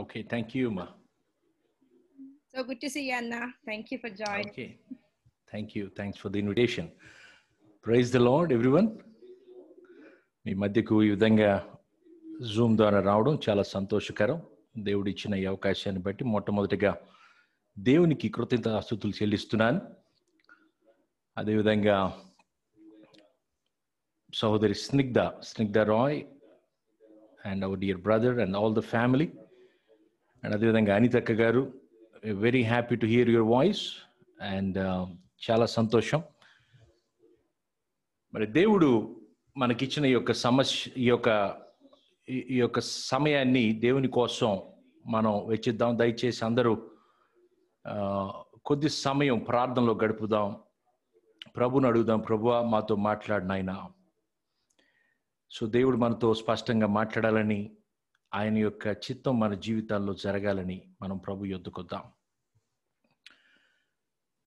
Okay, thank you, Ma. So good to see you, Anna. Thank you for joining. Okay, thank you. Thanks for the invitation. Praise the Lord, everyone. మీ మధ్యకు ఈ విధంగా Zoom ద్వారా రావడం చాలా సంతోషకరం. దేవుడు ఇచ్చిన ఈ అవకాశాన్ని బట్టి మొట్టమొదటిగా దేవునికి కృతజ్ఞతాస్తుతులు చెల్లిస్తున్నాను. అదేవిధంగా సహోదరి Snigdha Roy and our dear brother and all the family and అదేవిధంగా అనితక్క గారు, very happy to hear your voice and చాలా సంతోషం. మరి దేవుడు మనకిచ్చిన ఈ యొక్క సమయాన్ని దేవుని కోసం మనం వెచ్చిద్దాం. దయచేసి అందరూ కొద్ది సమయం ప్రార్థనలో గడుపుదాం. ప్రభుని అడుగుదాం, ప్రభువా మాతో మాట్లాడిన ఆయన. సో దేవుడు మనతో స్పష్టంగా మాట్లాడాలని, ఆయన యొక్క చిత్తం మన జీవితాల్లో జరగాలని మనం ప్రభు యొద్దకొద్దాం.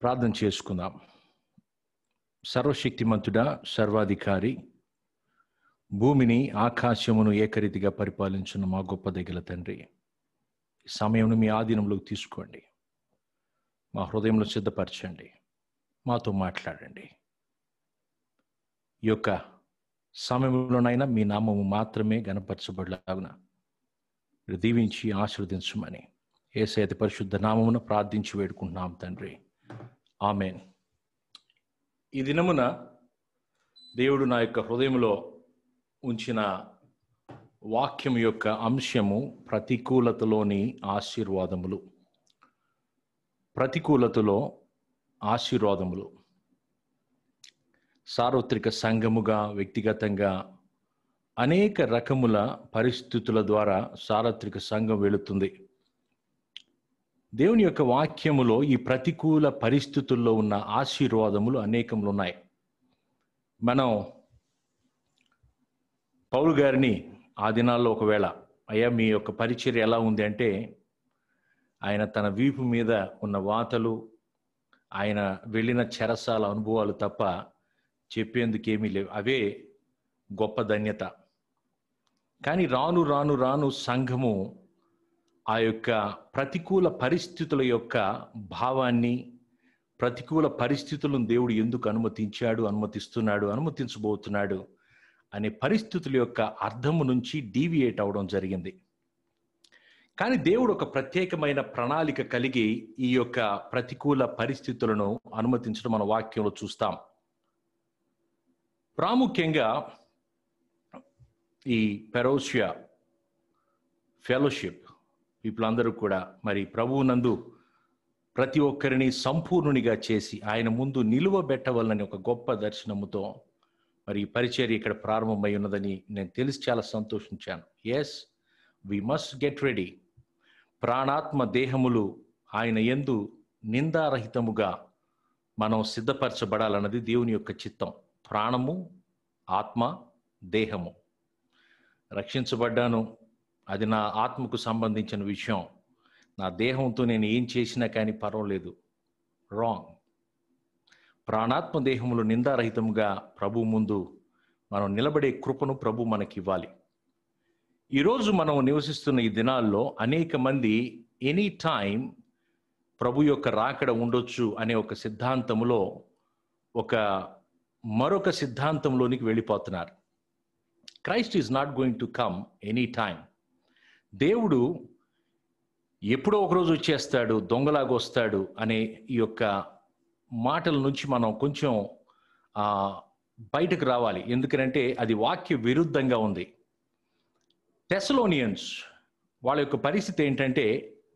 ప్రార్థన చేసుకుందాం. సర్వశక్తిమంతుడా, సర్వాధికారి, భూమిని ఆకాశమును ఏకరీతిగా పరిపాలించున్న మా గొప్ప దగ్గర తండ్రి, ఈ సమయంను మీ ఆధీనంలోకి తీసుకోండి. మా హృదయంలో సిద్ధపరచండి, మాతో మాట్లాడండి. ఈ యొక్క సమయంలోనైనా మీ నామము మాత్రమే గణపరచబడలాగున దీవించి ఆశీర్వదించమని యేసయ్య అతి పరిశుద్ధ నామమున ప్రార్థించి వేడుకుంటున్నాం తండ్రి, ఆమేన్. ఈ దినమున దేవుడు నా యొక్క హృదయంలో ఉంచిన వాక్యం యొక్క అంశము ప్రతికూలతలోని ఆశీర్వాదములు. ప్రతికూలతలో ఆశీర్వాదములు. సార్వత్రిక సంఘముగా, వ్యక్తిగతంగా అనేక రకముల పరిస్థితుల ద్వారా సార్వత్రిక సంఘం వెళుతుంది. దేవుని యొక్క వాక్యములో ఈ ప్రతికూల పరిస్థితుల్లో ఉన్న ఆశీర్వాదములు అనేకములు ఉన్నాయి. మనం పౌలు గారిని ఆ దినాల్లో ఒకవేళ, అయ్యా మీ యొక్క పరిచర్య ఎలా ఉంది అంటే, ఆయన తన వీపు మీద ఉన్న వాతలు, ఆయన వెళ్ళిన చెరసాల అనుభవాలు తప్ప చెప్పేందుకేమీ లేవు. అవే గొప్ప ధన్యత. కానీ రాను రాను రాను సంఘము ఆ యొక్క ప్రతికూల పరిస్థితుల యొక్క భావాన్ని, ప్రతికూల పరిస్థితులను దేవుడు ఎందుకు అనుమతిస్తున్నాడు, అనుమతించబోతున్నాడు అనే పరిస్థితుల యొక్క అర్థము నుంచి డీవియేట్ అవడం జరిగింది. కానీ దేవుడు ఒక ప్రత్యేకమైన ప్రణాళిక కలిగి ఈ యొక్క ప్రతికూల పరిస్థితులను అనుమతించడం మన వాక్యంలో చూస్తాం. ప్రాముఖ్యంగా ఈ పెరోషియా ఫెలోషిప్ పీపుల్ అందరూ కూడా మరి ప్రభువునందు ప్రతి ఒక్కరిని సంపూర్ణునిగా చేసి ఆయన ముందు నిలువబెట్టవాలని ఒక గొప్ప దర్శనముతో మరి ఈ పరిచర్య ఇక్కడ ప్రారంభమై ఉన్నదని నేను తెలిసి చాలా సంతోషించాను. Yes, we must get ready. ప్రాణాత్మ దేహములు ఆయన యందు నిందారహితముగా మనం సిద్ధపరచబడాలన్నది దేవుని యొక్క చిత్తం. ప్రాణము, ఆత్మ, దేహము. రక్షించబడ్డాను, అది నా ఆత్మకు సంబంధించిన విషయం. నా దేహంతో నేను ఏం చేసినా కానీ పర్వాలేదు. రాంగ్. ప్రాణాత్మ దేహములు నిందారహితముగా ప్రభు ముందు మనం నిలబడే కృపను ప్రభు మనకి ఇవ్వాలి. ఈరోజు మనం నివసిస్తున్న ఈ దినాల్లో అనేక మంది ఎనీ టైం ప్రభు యొక్క రాకడ ఉండొచ్చు అనే ఒక సిద్ధాంతములో మరొక సిద్ధాంతంలోనికి వెళ్ళిపోతున్నారు. Christ is not going to come any time. దేవుడు ఎప్పుడో ఒకరోజు వచ్చేస్తాడు, దొంగలాగా వస్తాడు అనే ఈ యొక్క మాటల నుంచి మనం కొంచెం బయటకు రావాలి. ఎందుకంటే అది వాక్య విరుద్ధంగా ఉంది. టెసలోనియన్స్ వాళ్ళ యొక్క పరిస్థితి ఏంటంటే,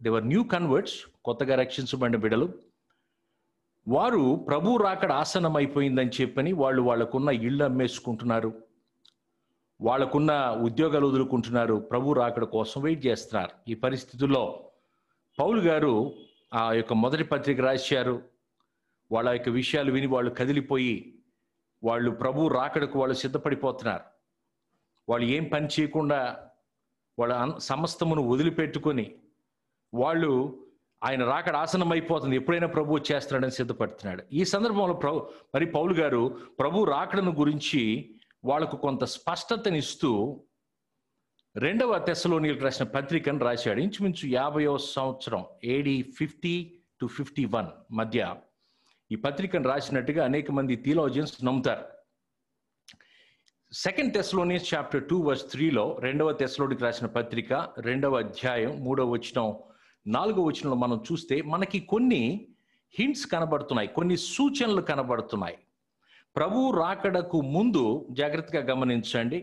దే వర్ న్యూ కన్వర్ట్స్, కొత్తగా రక్షించబడిన బిడ్డలు. వారు ప్రభు రాకడ ఆసనం అయిపోయిందని చెప్పని వాళ్ళకున్న ఇళ్ళు అమ్మేసుకుంటున్నారు, వాళ్ళకున్న ఉద్యోగాలు వదులుకుంటున్నారు, ప్రభు రాకడ కోసం వెయిట్ చేస్తున్నారు. ఈ పరిస్థితుల్లో పౌలు గారు ఆ యొక్క మొదటి పత్రిక రాశారు. వాళ్ళ యొక్క విషయాలు విని వాళ్ళు కదిలిపోయి వాళ్ళు ప్రభు రాకడకు వాళ్ళు సిద్ధపడిపోతున్నారు. వాళ్ళు ఏం పని చేయకుండా వాళ్ళ సమస్తమును వదిలిపెట్టుకొని వాళ్ళు ఆయన రాకడ ఆసనం అయిపోతుంది, ఎప్పుడైనా ప్రభు వచ్చేస్తున్నాడని సిద్ధపడుతున్నాడు. ఈ సందర్భంలో మరి పౌలు గారు ప్రభు రాకడను గురించి వాళ్ళకు కొంత స్పష్టతనిస్తూ రెండవ తెస్సలోనికీయులకు రాసిన పత్రికను రాశాడు. ఇంచుమించు 50వ సంవత్సరం AD 50 to 51 మధ్య ఈ పత్రికను రాసినట్టుగా అనేక మంది థియాలజియన్స్ నమ్ముతారు. 2 Thessalonians chapter 2 verse 3లో రెండవ తెస్సలోనికీయులకు రాసిన పత్రిక 2వ అధ్యాయం 3వ వచనం 4వ వచనంలో మనం చూస్తే మనకి కొన్ని హింట్స్ కనబడుతున్నాయి, కొన్ని సూచనలు కనబడుతున్నాయి. ప్రభువు రాకడకు ముందు జాగ్రత్తగా గమనించండి,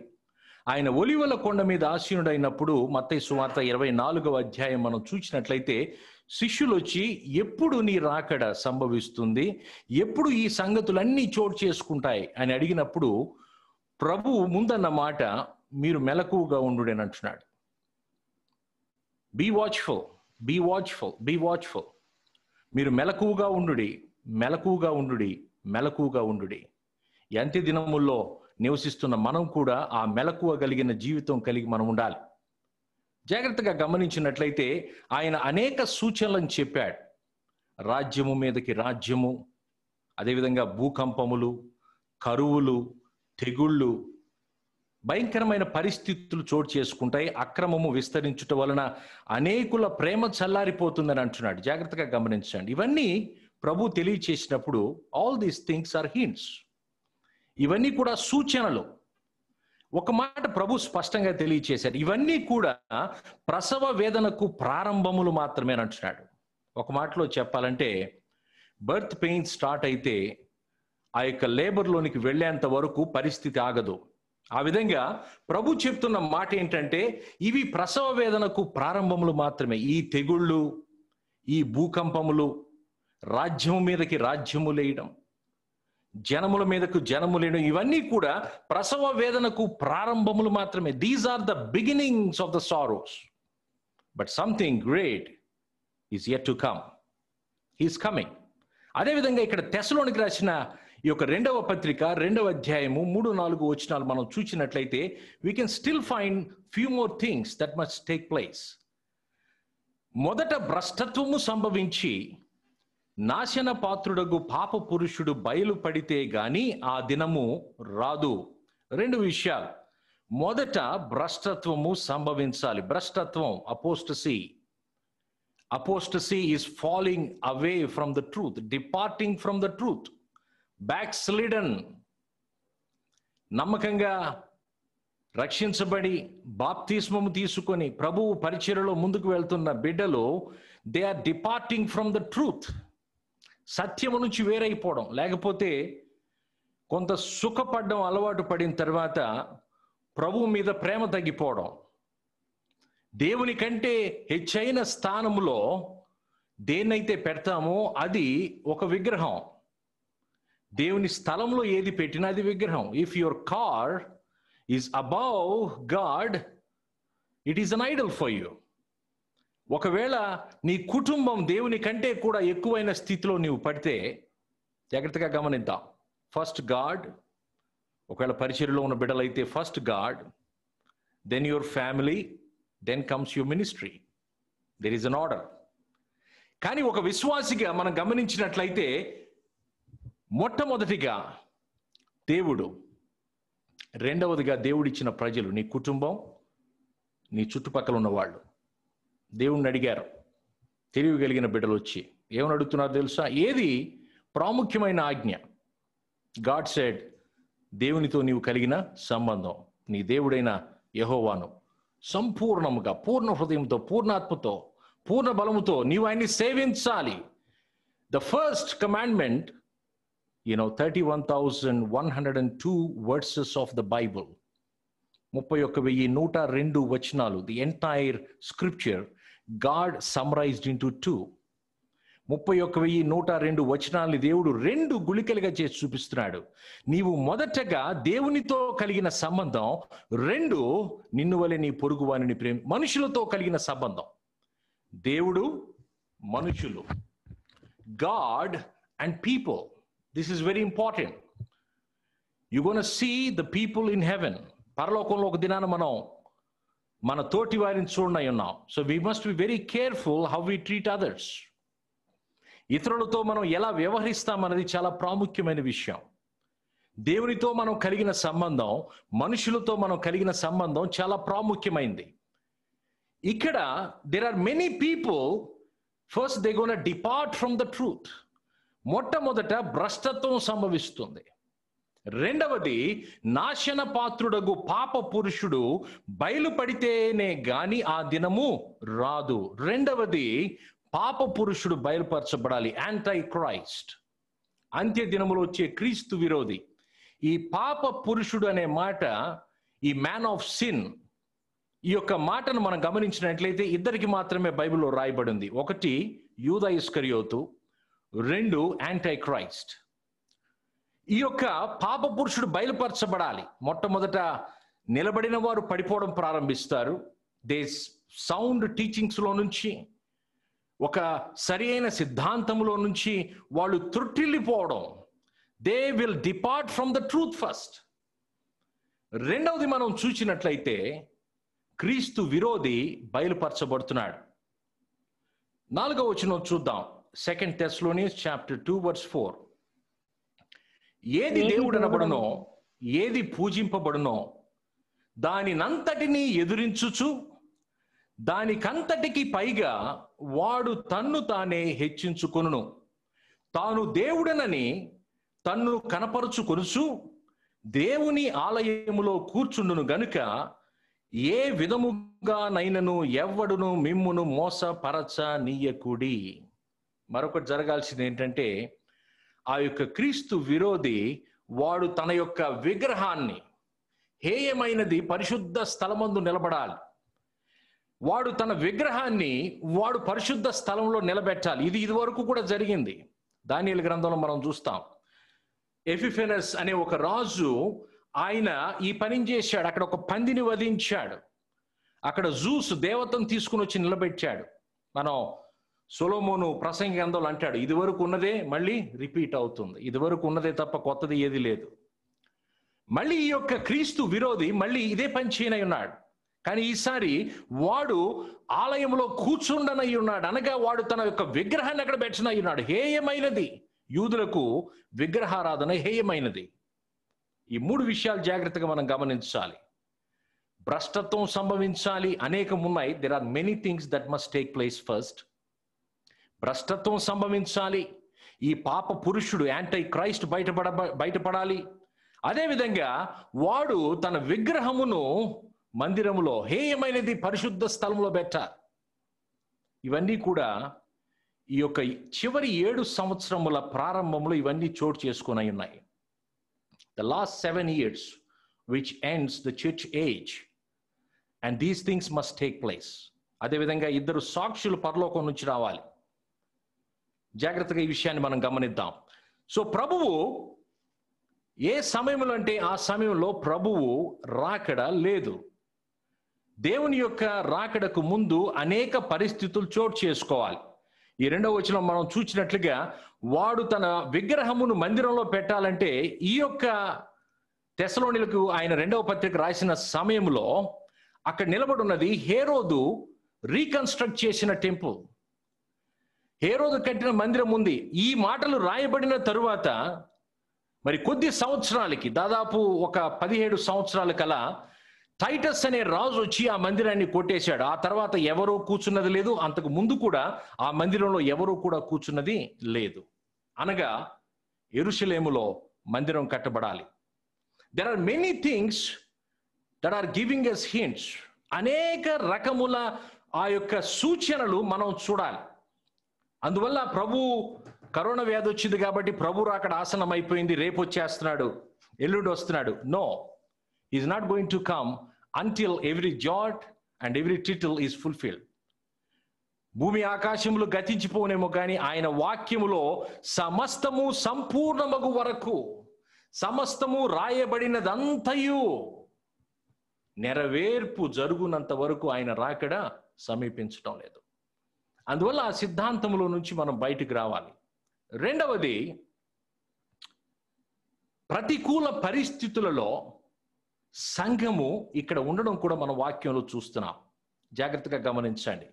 ఆయన ఒలివల కొండ మీద ఆసీనుడైనప్పుడు మత్తయి సువార్త 24వ అధ్యాయం మనం చూసినట్లయితే శిష్యులు వచ్చి ఎప్పుడు నీ రాకడ సంభవిస్తుంది, ఎప్పుడు ఈ సంగతులన్నీ చోటు చేసుకుంటాయి అని అడిగినప్పుడు ప్రభువు ముందన్న మాట మీరు మెలకువగా ఉండుడి అని అంటున్నాడు. Be watchful, be watchful, be watchful. మీరు మెలకువగా ఉండుడి, మెలకువగా ఉండుడి, మెలకువగా ఉండుడి. ఈ అంత్య దినముల్లో నివసిస్తున్న మనం కూడా ఆ మెలకువ కలిగిన జీవితం కలిగి మనం ఉండాలి. జాగ్రత్తగా గమనించినట్లయితే ఆయన అనేక సూచనలను చెప్పాడు. రాజ్యము మీదకి రాజ్యము, అదేవిధంగా భూకంపములు, కరువులు, తెగుళ్ళు, భయంకరమైన పరిస్థితులు చోటు చేసుకుంటాయి. అక్రమము విస్తరించుట వలన అనేకుల ప్రేమ చల్లారిపోతుందని అంటున్నాడు. జాగ్రత్తగా గమనించండి. ఇవన్నీ ప్రభు తెలియచేసినప్పుడు all these things are hints. ఇవన్నీ కూడా సూచనలు. ఒక మాట ప్రభు స్పష్టంగా తెలియచేశారు, ఇవన్నీ కూడా ప్రసవ వేదనకు ప్రారంభములు మాత్రమే అంటున్నాడు. ఒక మాటలో చెప్పాలంటే బర్త్ పెయిన్ స్టార్ట్ అయితే ఆ యొక్క లేబర్లోనికి వెళ్ళేంత వరకు పరిస్థితి ఆగదు. ఆ విధంగా ప్రభు చెప్తున్న మాట ఏంటంటే ఇవి ప్రసవ వేదనకు ప్రారంభములు మాత్రమే. ఈ తెగుళ్ళు, ఈ భూకంపములు, రాజ్యము మీదకి రాజ్యము లేయడం, జనముల మీదకు జనము లేయడం, ఇవన్నీ కూడా ప్రసవ వేదనకు ప్రారంభములు మాత్రమే. These are the beginnings of the sorrows. But something great is yet to come. He's coming. అదేవిధంగా ఇక్కడ తెస్సలోనికి రాసిన ఈ యొక్క రెండవ పత్రిక 2వ అధ్యాయము 3-4 వచనాలు మనం చూసినట్లయితే we can still find few more things that must take place. మొదట భ్రష్టత్వము సంభవించి నాశన పాత్రుడగు పాప పురుషుడు బయలుపడితే గాని ఆ దినము రాదు. 2 విషయాలు. మొదట భ్రష్టత్వము సంభవించాలి. భ్రష్టత్వం, apostasy. Apostasy is falling away from the truth, departing from the truth, backslidden. నమ్మకంగా రక్షించబడి బాప్తిస్మము తీసుకొని ప్రభువు పరిచర్యలో ముందుకు వెళ్తున్న బిడ్డలు they are departing from the truth. సత్యము నుంచి వేరైపోవడం, లేకపోతే కొంత సుఖపడడం అలవాటు పడిన తర్వాత ప్రభువు మీద ప్రేమ తగ్గిపోవడం, దేవుని కంటే హెచ్చైన స్థానంలో దేన్నైతే పెడతామో అది ఒక విగ్రహం. దేవుని స్థలంలో ఏది పెట్టినా అది విగ్రహం. If your car is above God, it is an idol for you. ఒకవేళ నీ కుటుంబం దేవుని కంటే కూడా ఎక్కువైన స్థితిలో నీవు పడితే జాగ్రత్తగా గమనిద్దాం. First God. ఒకవేళ పరిచర్యలో ఉన్న బిడ్డలైతే first God, then your family, then comes your ministry. There is an order. కానీ ఒక విశ్వాసిగా మనం గమనించినట్లయితే మొట్టమొదటిగా దేవుడు, రెండవదిగా దేవుడిచ్చిన ప్రజలు, నీ కుటుంబం, నీ చుట్టుపక్కల ఉన్న వాళ్ళు. దేవుణ్ణి అడిగారు తెలివి కలిగిన బిడ్డలు వచ్చి. ఏమని అడుగుతున్నారు తెలుసా? ఏది ప్రాముఖ్యమైన ఆజ్ఞ? గాడ్ సెడ్, దేవునితో నీవు కలిగిన సంబంధం, నీ దేవుడైన యెహోవాను సంపూర్ణముగా, పూర్ణ హృదయంతో, పూర్ణాత్మతో, పూర్ణ బలముతో నీవు ఆయన్ని సేవించాలి. The first commandment, 31,102 versus of the Bible, 31,102 వచనాలు, the entire scripture God summarised into 2. 31,102 వచనాలని దేవుడు 2 గుళికలుగా చేసి చూపిస్తున్నాడు. నీవు మొదటగా దేవునితో కలిగిన సంబంధం, 2 నిన్ను వలె నీ పొరుగు వానిని ప్రేమ. మనుషులతో కలిగిన సంబంధం, దేవుడు, మనుషులు, God and people. This is very important. You gonna see the people in heaven. పరలోకంలో ఒక దినాన మనం మన తోటి వారిని చూడనై ఉన్నాం. So we must be very careful how we treat others. ఇతరులతో మనం ఎలా వ్యవహరిస్తామన్నది చాలా ప్రాముఖ్యమైన విషయం. దేవునితో మనం కలిగిన సంబంధం, మనుషులతో మనం కలిగిన సంబంధం చాలా ప్రాముఖ్యమైంది. ఇక్కడ there are many people, first they gonna depart from the truth. మొట్టమొదట భ్రష్టత్వం సంభవిస్తుంది. రెండవది నాశన పాత్రుడగు పాప పురుషుడు బయలుపడితేనే గాని ఆ దినము రాదు. రెండవది పాప పురుషుడు బయలుపరచబడాలి, యాంటై క్రైస్ట్, అంత్య దినములో వచ్చే క్రీస్తు విరోధి. ఈ పాప పురుషుడు అనే మాట, ఈ మ్యాన్ ఆఫ్ సిన్, ఈ యొక్క మాటను మనం గమనించినట్లయితే ఇద్దరికి మాత్రమే బైబిల్లో రాయబడింది. ఒకటి యూదా ఇస్కరియోతు, రెండు యాంటై క్రైస్ట్. ఈ యొక్క పాప పురుషుడు బయలుపరచబడాలి. మొట్టమొదట నిలబడిన వారు పడిపోవడం ప్రారంభిస్తారు. దే సౌండ్ టీచింగ్స్లో నుంచి, ఒక సరి అయిన సిద్ధాంతంలో నుంచి వాళ్ళు త్రుట్టిల్లిపోవడం. They will depart from the truth first. రెండవది మనం చూసినట్లయితే క్రీస్తు విరోధి బయలుపరచబడుతున్నాడు. 4వ వచనం చూద్దాం. 2 Thessalonians chapter 2 verse 4. ఏది దేవుడనబడునో, ఏది పూజింపబడునో దానినంతటినీ ఎదురించుచు దానికంతటికి పైగా వాడు తన్ను తానే హెచ్చించుకొనును. తాను దేవుడనని తన్ను కనపరుచుకొనుచు దేవుని ఆలయములో కూర్చుండును గనుక ఏ విధముగానైనను ఎవ్వడును మిమ్మును మోసపరచ నీయకుడి. మరొకటి జరగాల్సింది ఏంటంటే, ఆ యొక్క క్రీస్తు విరోధి వాడు తన యొక్క విగ్రహాన్ని, హేయమైనది పరిశుద్ధ స్థలమందు నిలబడాలి. వాడు తన విగ్రహాన్ని వాడు పరిశుద్ధ స్థలంలో నిలబెట్టాలి. ఇది వరకు కూడా జరిగింది. దానియేలు గ్రంథంలో మనం చూస్తాం. ఎపిఫెనస్ అనే ఒక రాజు, ఆయన ఈ పని చేశాడు. అక్కడ ఒక పందిని వధించాడు. అక్కడ జూస్ దేవతను తీసుకుని వచ్చి నిలబెట్టాడు. మనం సొలొమోను ప్రసంగి గ్రంథంలో అంటాడు, ఇది వరకు ఉన్నదే మళ్ళీ రిపీట్ అవుతుంది, ఇది వరకు ఉన్నదే తప్ప కొత్తది ఏది లేదు. మళ్ళీ ఈ యొక్క క్రీస్తు విరోధి మళ్ళీ ఇదే పని చేయనై ఉన్నాడు. కానీ ఈసారి వాడు ఆలయంలో కూర్చుండనై ఉన్నాడు. అనగా వాడు తన యొక్క విగ్రహాన్ని అక్కడ పెట్టనై ఉన్నాడు. హేయమైనది, యూదులకు విగ్రహారాధన హేయమైనది. ఈ 3 విషయాలు జాగ్రత్తగా మనం గమనించాలి. భ్రష్టత్వం సంభవించాలి, అనేకం ఉన్నాయి. There are many things that must take place first. భ్రష్టత్వం సంభవించాలి, ఈ పాప పురుషుడు యాంటై క్రైస్ట్ బయటపడాలి. అదేవిధంగా వాడు తన విగ్రహమును మందిరములో, హేయమైనది పరిశుద్ధ స్థలంలో పెట్టాలి. ఇవన్నీ కూడా ఈ యొక్క చివరి 7 సంవత్సరముల ప్రారంభంలో ఇవన్నీ చోటు చేసుకొని ఉన్నాయి. The last 7 years which ends the church age, and these things must take place. అదేవిధంగా 2 సాక్షులు పరలోకం నుంచి రావాలి. జాగ్రత్తగా ఈ విషయాన్ని మనం గమనిద్దాం. సో ప్రభువు ఏ సమయంలో అంటే ఆ సమయంలో ప్రభువు రాకడ లేదు. దేవుని యొక్క రాకడకు ముందు అనేక పరిస్థితులు చోటు చేసుకోవాలి. ఈ 2వ వచనం మనం చూసినట్లుగా వాడు తన విగ్రహమును మందిరంలో పెట్టాలంటే, ఈ యొక్క తెస్సలోనిలకు ఆయన 2వ పత్రిక రాసిన సమయంలో అక్కడ నిలబడున్నది హేరోదు రీకన్స్ట్రక్ట్ చేసిన టెంపుల్. హేరోదు కట్టిన మందిరం ఉంది. ఈ మాటలు రాయబడిన తరువాత మరి కొద్ది సంవత్సరాలకి, దాదాపు ఒక 17 సంవత్సరాల కల టైటస్ అనే రాజు వచ్చి ఆ మందిరాన్ని కొట్టేశాడు. ఆ తర్వాత ఎవరూ కూర్చున్నది లేదు. అంతకు ముందు కూడా ఆ మందిరంలో ఎవరూ కూడా కూర్చున్నది లేదు. అనగా యెరూషలేములో మందిరం కట్టబడాలి. There are many things that are giving us hints. అనేక రకముల ఆ యొక్క సూచనలు మనం చూడాలి. అందువల్ల ప్రభు కరోనా వ్యాధి వచ్చింది కాబట్టి ప్రభు రాకడ ఆసనం అయిపోయింది, రేపు వచ్చేస్తున్నాడు, ఎల్లుండి వస్తున్నాడు. No, is not going to come until every jot and every tittle is fulfilled. భూమి ఆకాశములు గతించిపోనేమో కానీ ఆయన వాక్యములో సమస్తము సంపూర్ణమగు వరకు, సమస్తము రాయబడినదంతయు నెరవేర్పు జరుగునంత వరకు ఆయన రాకడ సమీపించడం లేదు. అందువల్ల ఆ సిద్ధాంతంలో నుంచి మనం బయటికి రావాలి. రెండవది, ప్రతికూల పరిస్థితులలో సంఘము ఇక్కడ ఉండడం కూడా మన వాక్యంలో చూస్తున్నాం. జాగ్రత్తగా గమనించండి.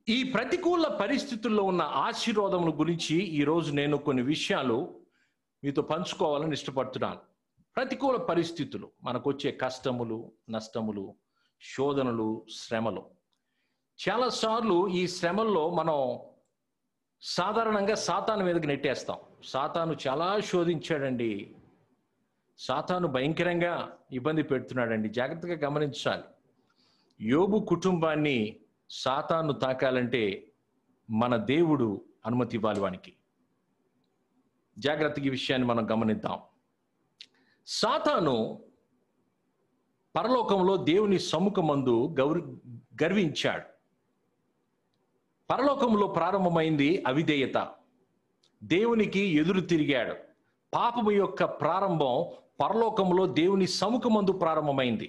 ఈ ప్రతికూల పరిస్థితుల్లో ఉన్న ఆశీర్వాదముల గురించి ఈరోజు నేను కొన్ని విషయాలు మీతో పంచుకోవాలని ఇష్టపడుతున్నాను. ప్రతికూల పరిస్థితులు, మనకొచ్చే కష్టములు, నష్టములు, శోధనలు, శ్రమలు. చాలాసార్లు ఈ శ్రమల్లో మనం సాధారణంగా సాతాను మీదకి నెట్టేస్తాం. సాతాను చాలా శోధించాడండి, సాతాను భయంకరంగా ఇబ్బంది పెడుతున్నాడండి. జాగ్రత్తగా గమనించాలి. యోబు కుటుంబాన్ని సాతాను తాకాలంటే మన దేవుడు అనుమతి ఇవ్వాలి వానికి. జాగ్రత్తగా ఈ విషయాన్ని మనం గమనిద్దాం. సాతాను పరలోకంలో దేవుని సముఖమందు గర్వించాడు. పరలోకంలో ప్రారంభమైంది అవిధేయత. దేవునికి ఎదురు తిరిగాడు. పాపము యొక్క ప్రారంభం పరలోకంలో దేవుని సముఖమందు ప్రారంభమైంది.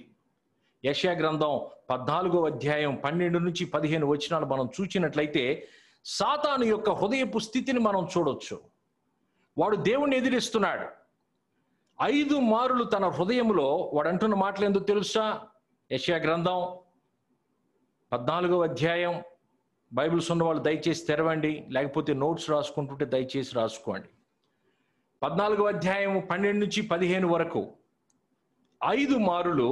యెషయా గ్రంథం 14వ అధ్యాయం 12 నుంచి 15 వచనాలు మనం చూసినట్లయితే సాతాను యొక్క హృదయపు స్థితిని మనం చూడొచ్చు. వాడు దేవుణ్ణి ఎదిరిస్తున్నాడు. 5 మారులు తన హృదయంలో వాడు అంటున్న మాటలు ఎందుకు తెలుసా? యెషయా గ్రంథం 14వ అధ్యాయం, బైబిల్స్ ఉన్న వాళ్ళు దయచేసి తెరవండి, లేకపోతే నోట్స్ రాసుకుంటుంటే దయచేసి రాసుకోండి. 14వ అధ్యాయం 12 నుంచి 15 వరకు 5 మారులు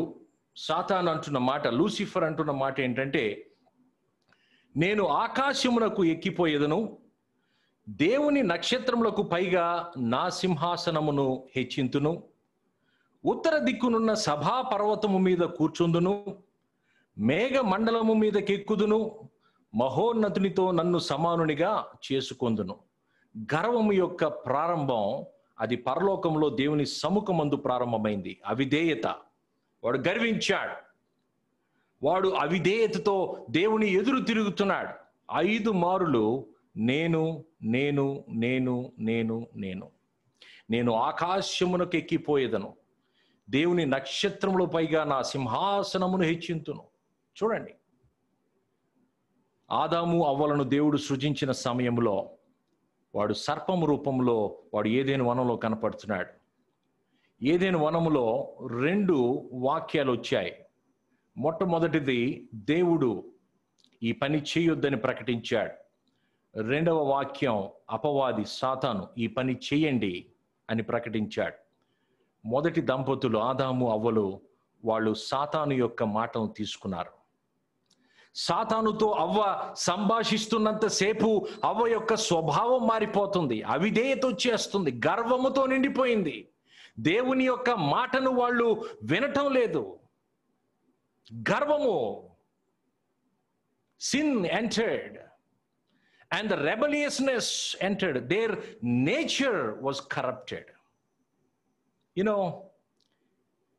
సాతాను అంటున్న మాట, లూసిఫర్ అంటున్న మాట ఏంటంటే, నేను ఆకాశమునకు ఎక్కిపోయేదను, దేవుని నక్షత్రములకు పైగా నా సింహాసనమును హెచ్చింతును, ఉత్తర దిక్కునున్న సభా పర్వతము మీద కూర్చుందును, మేఘ మండలము మీదకెక్కుదును, మహోన్నతునితో నన్ను సమానునిగా చేసుకొందును. గర్వము యొక్క ప్రారంభం అది పరలోకంలో దేవుని సముఖమందు ప్రారంభమైంది. అవిధేయత. వాడు గర్వించాడు. వాడు అవిధేయతతో దేవుని ఎదురు తిరుగుతున్నాడు. 5 మారులు నేను నేను నేను నేను నేను నేను ఆకాశమునకు ఎక్కిపోయేదను, దేవుని నక్షత్రముల పైగా నా సింహాసనమును హెచ్చింతును. చూడండి, ఆదాము అవ్వలను దేవుడు సృజించిన సమయంలో వాడు సర్పము రూపంలో వాడు ఏదైనా వనంలో కనపడుతున్నాడు. ఏదైనా వనములో 2 వాక్యాలు వచ్చాయి. మొట్టమొదటిది, దేవుడు ఈ పని చేయొద్దని ప్రకటించాడు. 2వ వాక్యం, అపవాది సాతాను ఈ పని చేయండి అని ప్రకటించాడు. మొదటి దంపతులు ఆదాము అవ్వలు వాళ్ళు సాతాను యొక్క మాటను తీసుకున్నారు. సాతానుతో అవ్వ సంభాషిస్తున్నంత సేపు అవ్వ యొక్క స్వభావం మారిపోతుంది. అవిధేయత వచ్చేస్తుంది. గర్వముతో నిండిపోయింది. దేవుని యొక్క మాటను వాళ్ళు వినటం లేదు. గర్వము. Sin entered and the rebelliousness entered. Their nature was corrupted.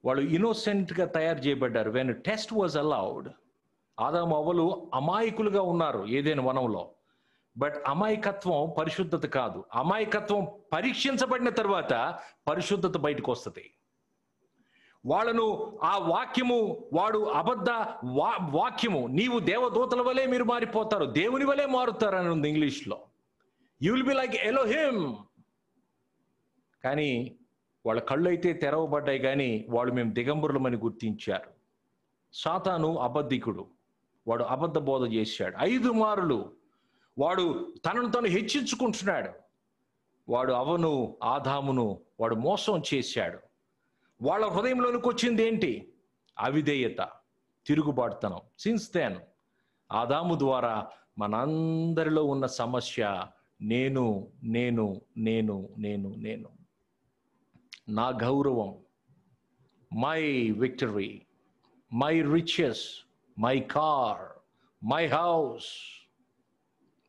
వాళ్ళు ఇన్నోసెంట్గా తయారు చేయబడ్డారు. When a test was allowed, ఆదాము అవ్వలు అమాయకులుగా ఉన్నారు ఏదైనా వనంలో. బట్ అమాయకత్వం పరిశుద్ధత కాదు. అమాయకత్వం పరీక్షించబడిన తర్వాత పరిశుద్ధత బయటకు వస్తుంది. వాళ్ళను ఆ వాక్యము, వాడు అబద్ధ వాక్యము, నీవు దేవదూతల వలె మీరు మారిపోతారు, దేవుని వలె మారుతారు అని ఉంది ఇంగ్లీష్లో. You will be like Elohim. కానీ వాళ్ళ కళ్ళు అయితే తెరవబడ్డాయి, కానీ వాళ్ళు మేము దిగంబరులమని గుర్తించారు. సాతాను అబద్ధికుడు. వాడు అబద్ధ బోధ చేశాడు. 5 మారులు వాడు తనను తను హెచ్చించుకుంటున్నాడు. వాడు అవ్వను ఆదామును వాడు మోసం చేశాడు. వాళ్ళ హృదయంలోనికి వచ్చింది ఏంటి? అవిధేయత, తిరుగుబాటుతనం. సిన్స్ దెన్ ఆదాము ద్వారా మనందరిలో ఉన్న సమస్య నేను నేను నేను నేను నేను నా గౌరవం, my victory, my riches, my car, my house,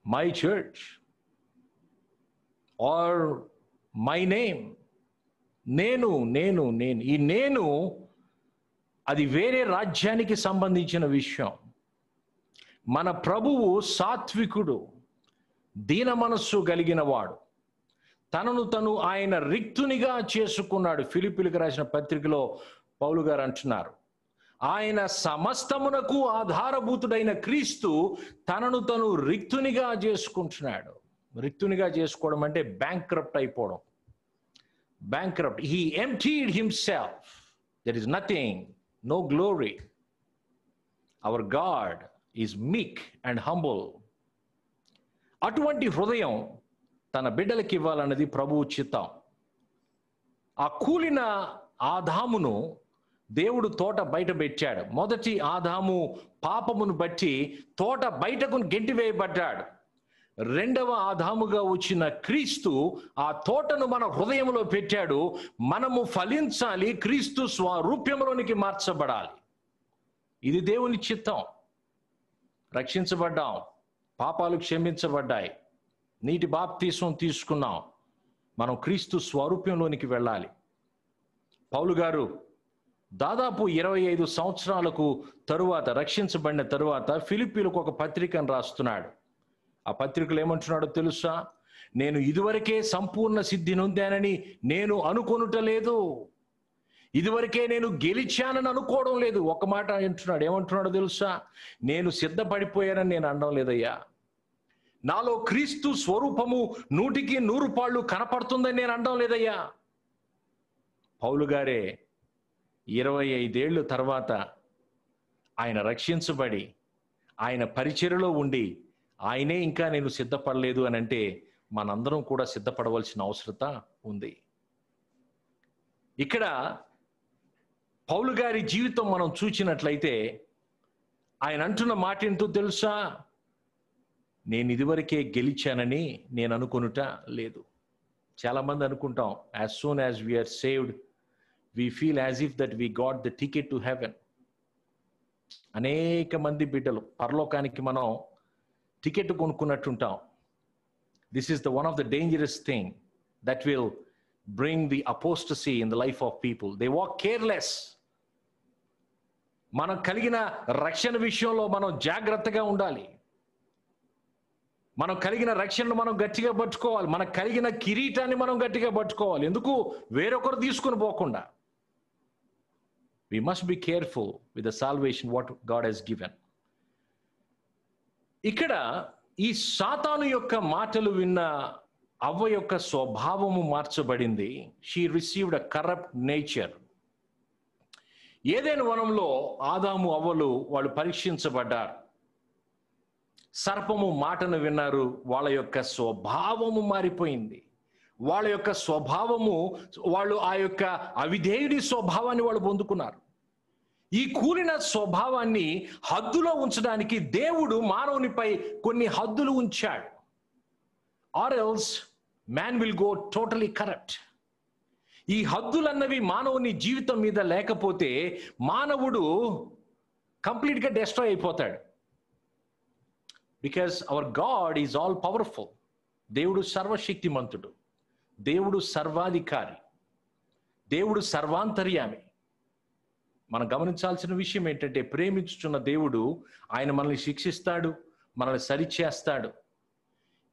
my church, or my name. నేను నేను నేను ఈ నేను అది వేరే రాజ్యానికి సంబంధించిన విషయం. మన ప్రభువు సాత్వికుడు, దీన మనస్సు కలిగిన వాడు. తనను తను ఆయన రిక్తునిగా చేసుకున్నాడు. ఫిలిప్పీలకు రాసిన పత్రికలో పౌలు గారు అంటున్నారు, ఆయన సమస్తమునకు ఆధారభూతుడైన క్రీస్తు తనను తను రిక్తునిగా చేసుకుంటున్నాడు. రిక్తునిగా చేసుకోవడం అంటే బ్యాంక్రప్ట్ అయిపోవడం. Bankrupt. He emptied himself. There is nothing, no glory. Our God is meek and humble. అటువంటి హృదయం తన బిడ్డలకి ఇవ్వాలన్నది ప్రభువు చిత్తం. ఆ కూలిన ఆదామును దేవుడు తోట బయట పెట్టాడు. మొదటి ఆదాము పాపమును బట్టి తోట బయటకు గెంటివేయబడ్డాడు. రెండవ ఆదాముగా వచ్చిన క్రీస్తు ఆ తోటను మన హృదయంలో పెట్టాడు. మనము ఫలించాలి, క్రీస్తు స్వరూప్యంలోనికి మార్చబడాలి. ఇది దేవుని చిత్తం. రక్షించబడ్డాం, పాపాలు క్షమించబడ్డాయి, నీటి బాప్తీసం తీసుకున్నాం, మనం క్రీస్తు స్వరూప్యంలోనికి వెళ్ళాలి. పౌలు గారు దాదాపు 25 సంవత్సరాలకు తరువాత, రక్షించబడిన తరువాత ఫిలిప్పీలకు ఒక పత్రికను రాస్తున్నాడు. ఆ పత్రికలు ఏమంటున్నాడో తెలుసా? నేను ఇదివరకే సంపూర్ణ సిద్ధి నొందానని నేను అనుకొనుటలేదు, ఇదివరకే నేను గెలిచానని అనుకోవడం లేదు. ఒక మాట అంటున్నాడు. ఏమంటున్నాడో తెలుసా? నేను సిద్ధపడిపోయానని నేను అనడం లేదయ్యా, నాలో క్రీస్తు స్వరూపము 100కి 100 పాళ్ళు కనపడుతుందని నేను అనడం లేదయ్యా. పౌలు గారే 25 ఏళ్ళు తర్వాత ఆయన రక్షించబడి ఆయన పరిచర్యలో ఉండి ఆయనే ఇంకా నేను సిద్ధపడలేదు అని అంటే మనందరం కూడా సిద్ధపడవలసిన అవసరత ఉంది. ఇక్కడ పౌలు గారి జీవితం మనం చూచినట్లయితే ఆయన అంటున్న మాట ఏంటో తెలుసా? నేను ఇదివరకే గెలిచానని నేను అనుకొనుట లేదు. చాలామంది అనుకుంటాం, as soon as we are saved we feel as if that we got the ticket to heaven. అనేక మంది బిడ్డలు పరలోకానికి మనం ticket కొనుక్కున్నట్టుంటాం. This is the one of the dangerous thing that will bring the apostasy in the life of people. They walk careless. మనం కలిగిన రక్షణ విషయంలో మనం జాగ్రత్తగా ఉండాలి. మనం కలిగిన రక్షణను మనం గట్టిగా పట్టుకోవాలి. మనకు కలిగిన కిరీటాన్ని మనం గట్టిగా పట్టుకోవాలి. ఎందుకు? వేరొకరు తీసుకుని పోకుండా. We must be careful with the salvation what God has given. ఇక్కడ ఈ సాతాను యొక్క మాటలు విన్న అవ్వ యొక్క స్వభావము మార్చబడింది. She received a corrupt nature. ఏదైనా వనంలో ఆదాము అవ్వలు వాళ్ళు పరీక్షించబడ్డారు. సర్పము మాటను విన్నారు. వాళ్ళ యొక్క స్వభావము మారిపోయింది. వాళ్ళ యొక్క స్వభావము, వాళ్ళు ఆ యొక్క అవిధేయుడి స్వభావాన్ని వాళ్ళు పొందుకున్నారు. ఈ కూలిన స్వభావాన్ని హద్దులో ఉంచడానికి దేవుడు మానవునిపై కొన్ని హద్దులు ఉంచాడు. Or else man will go totally corrupt. ఈ హద్దులన్నవి మానవుని జీవితం మీద లేకపోతే మానవుడు కంప్లీట్గా డెస్ట్రాయ్ అయిపోతాడు. Because our God is all powerful. దేవుడు సర్వశక్తిమంతుడు, దేవుడు సర్వాధికారి, దేవుడు సర్వాంతర్యామి. మనం గమనించాల్సిన విషయం ఏంటంటే, ప్రేమించుచున్న దేవుడు ఆయన మనల్ని శిక్షిస్తాడు, మనల్ని సరిచేస్తాడు.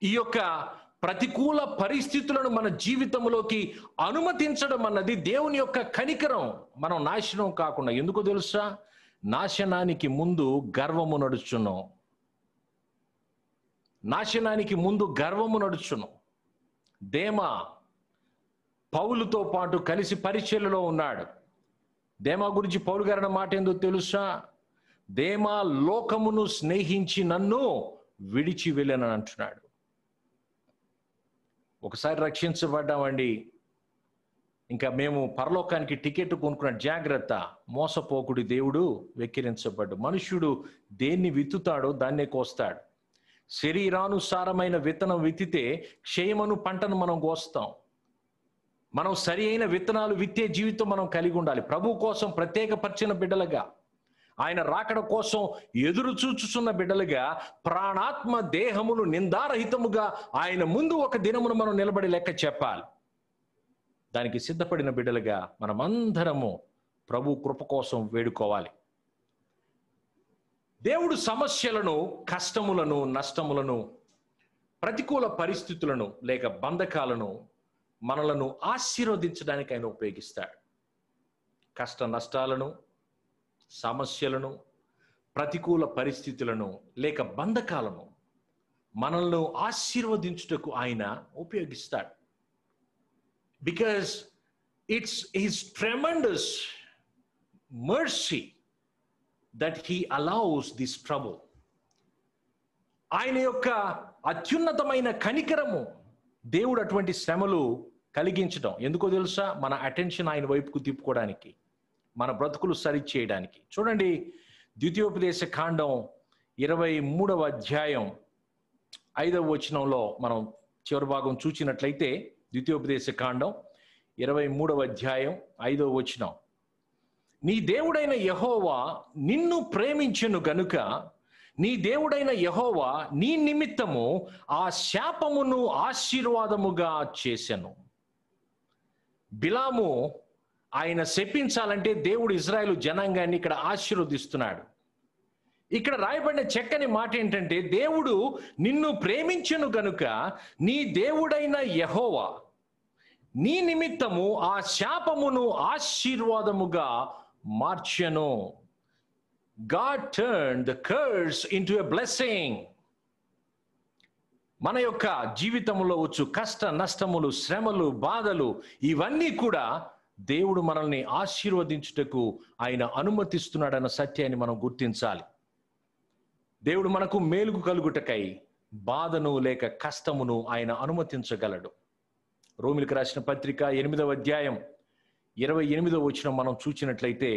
ఈ యొక్క ప్రతికూల పరిస్థితులను మన జీవితంలోకి అనుమతించడం అన్నది దేవుని యొక్క కనికరం, మనం నాశనం కాకుండా. ఎందుకో తెలుసా? నాశనానికి ముందు గర్వము నడుచును. నాశనానికి ముందు గర్వము నడుచును. దేమా పౌలుతో పాటు కలిసి పరిచర్యలో ఉన్నాడు. దేమా గురించి పౌలు గారి మాట ఏందో తెలుసా? దేమా లోకమును స్నేహించి నన్ను విడిచి వెళ్ళనని అంటున్నాడు. ఒకసారి రక్షించబడ్డామండి, ఇంకా మేము పరలోకానికి టికెట్ కొనుక్కున్న జాగ్రత్త. మోసపోకుడి, దేవుడు వెక్కిరించబడ్డు. మనుష్యుడు దేన్ని విత్తుతాడో దాన్నే కోస్తాడు. శరీరానుసారమైన విత్తనం విత్తితే క్షయమను పంటను మనం కోస్తాం. మనం సరి అయిన విత్తనాలు విత్తే జీవితం మనం కలిగి ఉండాలి. ప్రభు కోసం ప్రత్యేకపరిచిన బిడ్డలుగా, ఆయన రాకడ కోసం ఎదురు చూచుచున్న బిడ్డలుగా, ప్రాణాత్మ దేహమును నిందారహితముగా ఆయన ముందు ఒక దినమును మనం నిలబడి లెక్క చెప్పాలి. దానికి సిద్ధపడిన బిడ్డలుగా మనమందరము ప్రభు కృప కోసం వేడుకోవాలి. దేవుడు సమస్యలను, కష్టములను, నష్టములను, ప్రతికూల పరిస్థితులను లేక బంధకాలను మనలను ఆశీర్వదించడానికి ఆయన ఉపయోగిస్తాడు. కష్ట నష్టాలను, సమస్యలను, ప్రతికూల పరిస్థితులను లేక బంధకాలను మనల్ని ఆశీర్వదించుటకు ఆయన ఉపయోగిస్తాడు. Because it's his tremendous mercy that he allows this trouble. ఆయన యొక్క అత్యున్నతమైన కనికరము, దేవుడు అటువంటి శ్రమలు కలిగించడం. ఎందుకో తెలుసా? మన అటెన్షన్ ఆయన వైపుకు తిప్పుకోవడానికి, మన బ్రతుకులు సరిచేయడానికి. చూడండి, ద్వితీయోపదేశ కాండం 23వ అధ్యాయం 5వ వచనంలో మనం చివరి భాగం చూసినట్లయితే, ద్వితీయోపదేశ కాండం 23వ అధ్యాయం 5వ వచనం, నీ దేవుడైన యెహోవా నిన్ను ప్రేమించెను గనుక నీ దేవుడైన యెహోవా నీ నిమిత్తము ఆ శాపమును ఆశీర్వాదముగా చేసెను. బిలాము ఆయన శపించాలంటే దేవుడు ఇజ్రాయేలు జనాంగాన్ని ఇక్కడ ఆశీర్వదిస్తున్నాడు. ఇక్కడ రాయబడిన చక్కని మాట ఏంటంటే, దేవుడు నిన్ను ప్రేమించెను గనుక నీ దేవుడైన యెహోవా నీ నిమిత్తము ఆ శాపమును ఆశీర్వాదముగా మార్చెను. God turned the curse into a blessing. మన యొక్క జీవితంలో వచ్చు కష్ట నష్టములు, శ్రమలు, బాధలు ఇవన్నీ కూడా దేవుడు మనల్ని ఆశీర్వదించుటకు ఆయన అనుమతిస్తున్నాడన్న సత్యాన్ని మనం గుర్తించాలి. దేవుడు మనకు మేలుకు కలుగుటకై బాధను లేక కష్టమును ఆయన అనుమతించగలడు. రోమిలకు రాసిన పత్రిక 8వ అధ్యాయం 28వ వచనం మనం చూసినట్లయితే,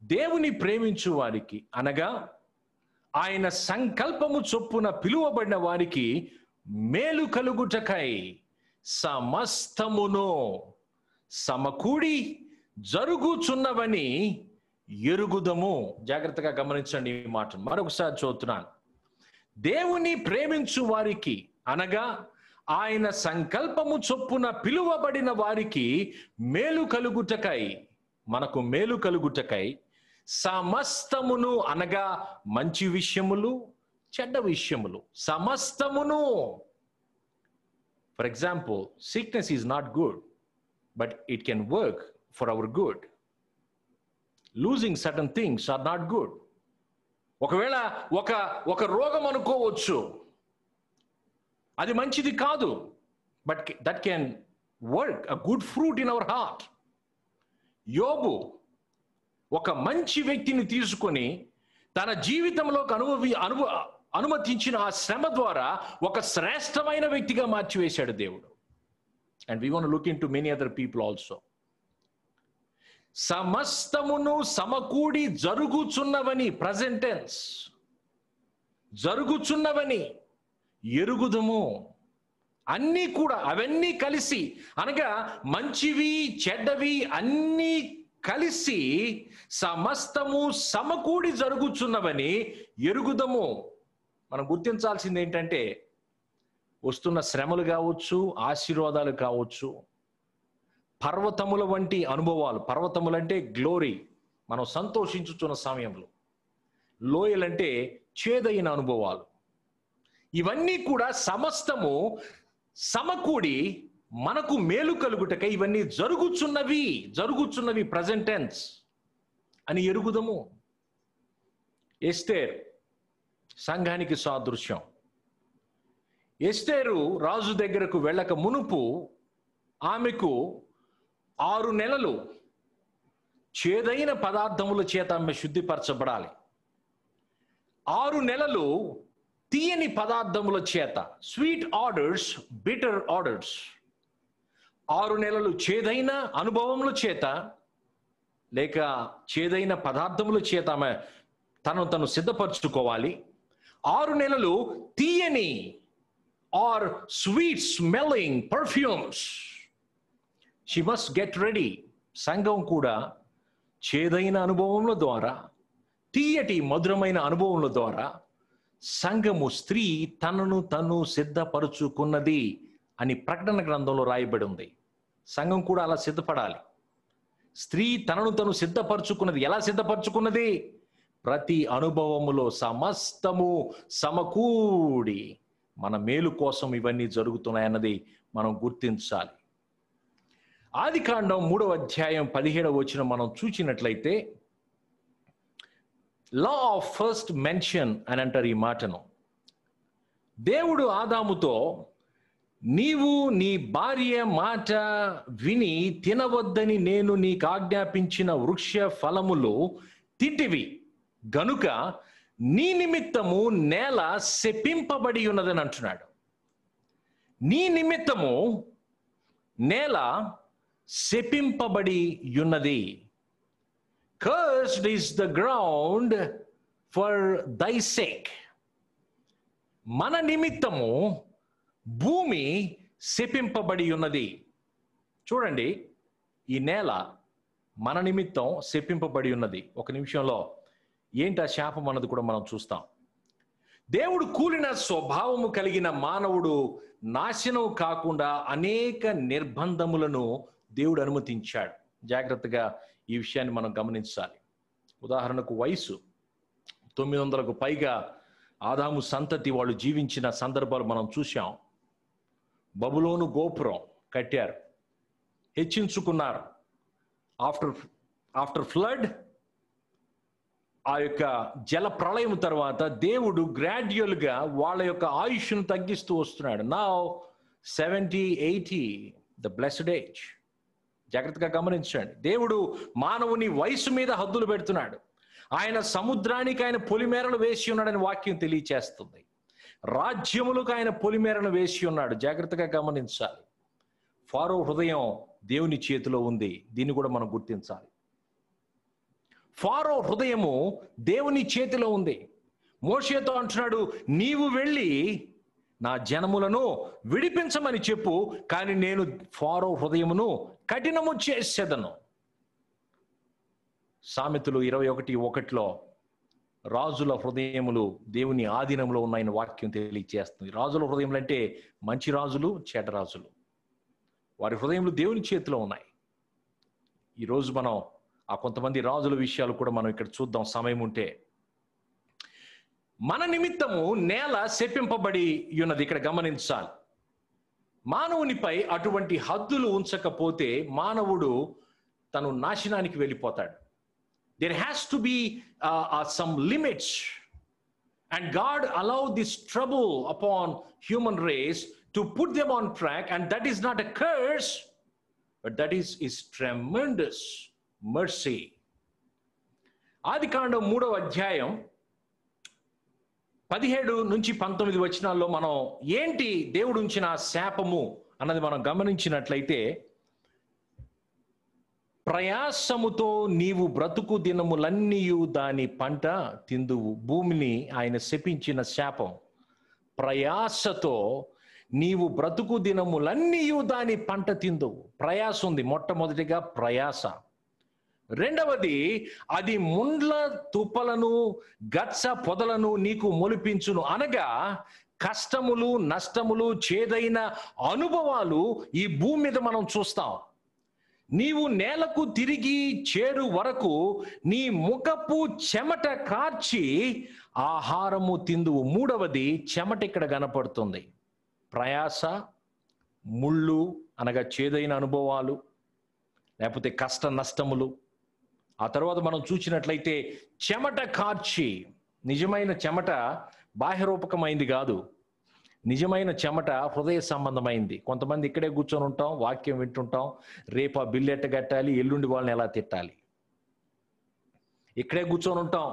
దేవుని ప్రేమించు వారికి అనగా ఆయన సంకల్పము చొప్పున పిలువబడిన వారికి మేలు కలుగుటకై సమస్తమును సమకూడి జరుగుచున్నవని ఎరుగుదము. జాగ్రత్తగా గమనించండి ఈ మాటను. మరొకసారి చదువుతున్నాను. దేవుని ప్రేమించు వారికి అనగా ఆయన సంకల్పము చొప్పున పిలువబడిన వారికి మేలు కలుగుటకై, మనకు మేలు కలుగుటకై సమస్తమును అనగా మంచి విషయములు, చెడ్డ విషయములు, సమస్తమును. For example, sickness is not good, but it can work for our good. Losing certain things are not good. ఒకవేళ ఒక రోగం అనుకోవచ్చు, అది మంచిది కాదు, but that can work a good fruit in our heart. Yobu ఒక మంచి వ్యక్తిని తీసుకొని తన జీవితంలోకి అనుమతించిన ఆ శ్రమ ద్వారా ఒక శ్రేష్టమైన వ్యక్తిగా మార్చివేశాడు దేవుడు. And we want to look into many other people also. సమస్తమును సమకూడి జరుగుచున్నవని, ప్రజెంట్ టెన్స్, జరుగుచున్నవని ఎరుగుదము. అన్నీ కూడా, అవన్నీ కలిసి అనగా మంచివి చెడ్డవి అన్నీ కలిసి సమస్తము సమకూడి జరుగుచున్నవని ఎరుగుదము. మనం గుర్తించాల్సింది ఏంటంటే, వస్తున్న శ్రమలు కావచ్చు, ఆశీర్వాదాలు కావచ్చు, పర్వతముల వంటి అనుభవాలు. పర్వతములంటే గ్లోరీ, మనం సంతోషించుచున్న సమయంలో. లోయలంటే చేదైన అనుభవాలు. ఇవన్నీ కూడా సమస్తము సమకూడి మనకు మేలు కలుగుటకై ఇవన్నీ జరుగుచున్నవి ప్రజెంట్ టెన్స్ అని ఎరుగుదము. ఎస్తేర్ సంఘానికి సాదృశ్యం. ఎస్తేరు రాజు దగ్గరకు వెళ్ళక మునుపు ఆమెకు 6 నెలలు చేదైన పదార్థముల చేత ఆమె శుద్ధిపరచబడాలి. 6 నెలలు తీయని పదార్థముల చేత, స్వీట్ ఆర్డర్స్, బిటర్ ఆర్డర్స్. 6 నెలలు చేదైన అనుభవముల చేత లేక చేదైన పదార్థముల చేత ఆమె తను సిద్ధపరచుకోవాలి. 6 నెలలు తీయని or sweet smelling perfumes. She must get ready. సంఘం కూడా చేదైన అనుభవముల ద్వారా, తీయటి మధురమైన అనుభవముల ద్వారా సంఘము, స్త్రీ తనను తను సిద్ధపరుచుకున్నది అని ప్రకటన గ్రంథంలో రాయబడి ఉంది. సంఘం కూడా అలా సిద్ధపడాలి. స్త్రీ తనను తను సిద్ధపరచుకున్నది. ఎలా సిద్ధపరచుకున్నది? ప్రతి అనుభవములో సమస్తము సమకూడి మన మేలు కోసం ఇవన్నీ జరుగుతున్నాయన్నది మనం గుర్తించాలి. ఆదికాండం 3వ అధ్యాయం 17వ వచనం మనం చూసినట్లయితే, లా ఆఫ్ ఫస్ట్ మెన్షన్ అని అంటారు ఈ మాటను. దేవుడు ఆదాముతో, నీవు నీ భార్య మాట విని తినవద్దని నేను నీకు ఆజ్ఞాపించిన వృక్ష ఫలములు తింటివి గనుక నీ నిమిత్తము నేల శపింపబడి ఉన్నదని అంటున్నాడు. నీ నిమిత్తము నేల శపింపబడి ఉన్నది. Cursed is the ground for thy sake. మన నిమిత్తము భూమి శపింపబడి ఉన్నది. చూడండి, ఈ నేల మన నిమిత్తం శపింపబడి ఉన్నది. ఒక నిమిషంలో ఏంటి ఆ శాపం అన్నది కూడా మనం చూస్తాం. దేవుడు కూలిన స్వభావము కలిగిన మానవుడు నాశనం కాకుండా అనేక నిర్బంధములను దేవుడు అనుమతించాడు. జాగ్రత్తగా ఈ విషయాన్ని మనం గమనించాలి. ఉదాహరణకు వయసు 900కు పైగా ఆదాము సంతతి వాళ్ళు జీవించిన సందర్భాలు మనం చూశాం. బబులోను గోపురం కట్టారు, హెచ్చించుకున్నారు. ఆఫ్టర్ ఫ్లడ్, ఆ యొక్క జల ప్రళయం తర్వాత దేవుడు గ్రాడ్యువల్గా వాళ్ళ యొక్క ఆయుష్ను తగ్గిస్తూ వస్తున్నాడు. Now 70, 80 the blessed age. జాగ్రత్తగా గమనించండి. దేవుడు మానవుని వయసు మీద హద్దులు పెడుతున్నాడు. ఆయన సముద్రానికి ఆయన పొలిమేరలు వేసి ఉన్నాడని వాక్యం తెలియచేస్తుంది. రాజ్యములకు ఆయన పొలిమేరను వేసి ఉన్నాడు. జాగ్రత్తగా గమనించాలి. ఫారో హృదయం దేవుని చేతిలో ఉంది. దీన్ని కూడా మనం గుర్తించాలి. ఫారో హృదయము దేవుని చేతిలో ఉంది. మోషేతో అంటున్నాడు, నీవు వెళ్ళి నా జనములను విడిపించమని చెప్పు, కానీ నేను ఫారో హృదయమును కఠినము చేసేదను. సామెతలు 21:1 రాజుల హృదయములు దేవుని ఆధీనంలో ఉన్నాయని వాక్యం తెలియజేస్తుంది. రాజుల హృదయములు అంటే మంచి రాజులు, చెడ్డ రాజులు. వారి హృదయములు దేవుని చేతిలో ఉన్నాయి. ఈరోజు మనం ఆ కొంతమంది రాజుల విషయాలు కూడా మనం ఇక్కడ చూద్దాం సమయం ఉంటే. మన నిమిత్తము నేల శపింపబడి ఉన్నది. ఇక్కడ గమనించాలి. మానవునిపై అటువంటి హద్దులు ఉంచకపోతే మానవుడు తను నాశనానికి వెళ్ళిపోతాడు. There has to be some limits, and God allowed this trouble upon human race to put them on track, and that is not a curse, but that is His tremendous mercy. ఆదికాండం 3వ అధ్యాయం 17 నుంచి 19 వచనాల్లో మనం ఏంటి దేవుడు ఉంచిన శాపము అన్నది మనం గమనించినట్లయితే, ప్రయాసముతో నీవు బ్రతుకు దినములన్నీయు దాని పంట తిందువు. భూమిని ఆయన శపించిన శాపం. ప్రయాసతో నీవు బ్రతుకు దినములన్నీయు దాని పంట తిందువు. ప్రయాస ఉంది. మొట్టమొదటిగా ప్రయాస. రెండవది, అది ముండ్ల తుప్పలను గచ్చ పొదలను నీకు మొలిపించును. అనగా కష్టములు, నష్టములు, చేదైన అనుభవాలు ఈ భూమి మీద మనం చూస్తాం. నీవు నేలకు తిరిగి చేరు వరకు నీ ముఖపు చెమట కార్చి ఆహారము తిందువు. మూడవది, చెమట ఇక్కడ కనపడుతుంది. ప్రయాస, ముళ్ళు అనగా చేదైన అనుభవాలు, లేకపోతే కష్ట నష్టములు. ఆ తర్వాత మనం చూసినట్లయితే చెమట కార్చి. నిజమైన చెమట బాహ్యరూపకమైంది కాదు. నిజమైన చెమట హృదయ సంబంధమైంది. కొంతమంది ఇక్కడే కూర్చొని ఉంటాం, వాక్యం వింటుంటాం, రేపు ఆ బిల్లు ఎట్ట కట్టాలి, ఎల్లుండి వాళ్ళని ఎలా తిట్టాలి. ఇక్కడే కూర్చొని ఉంటాం,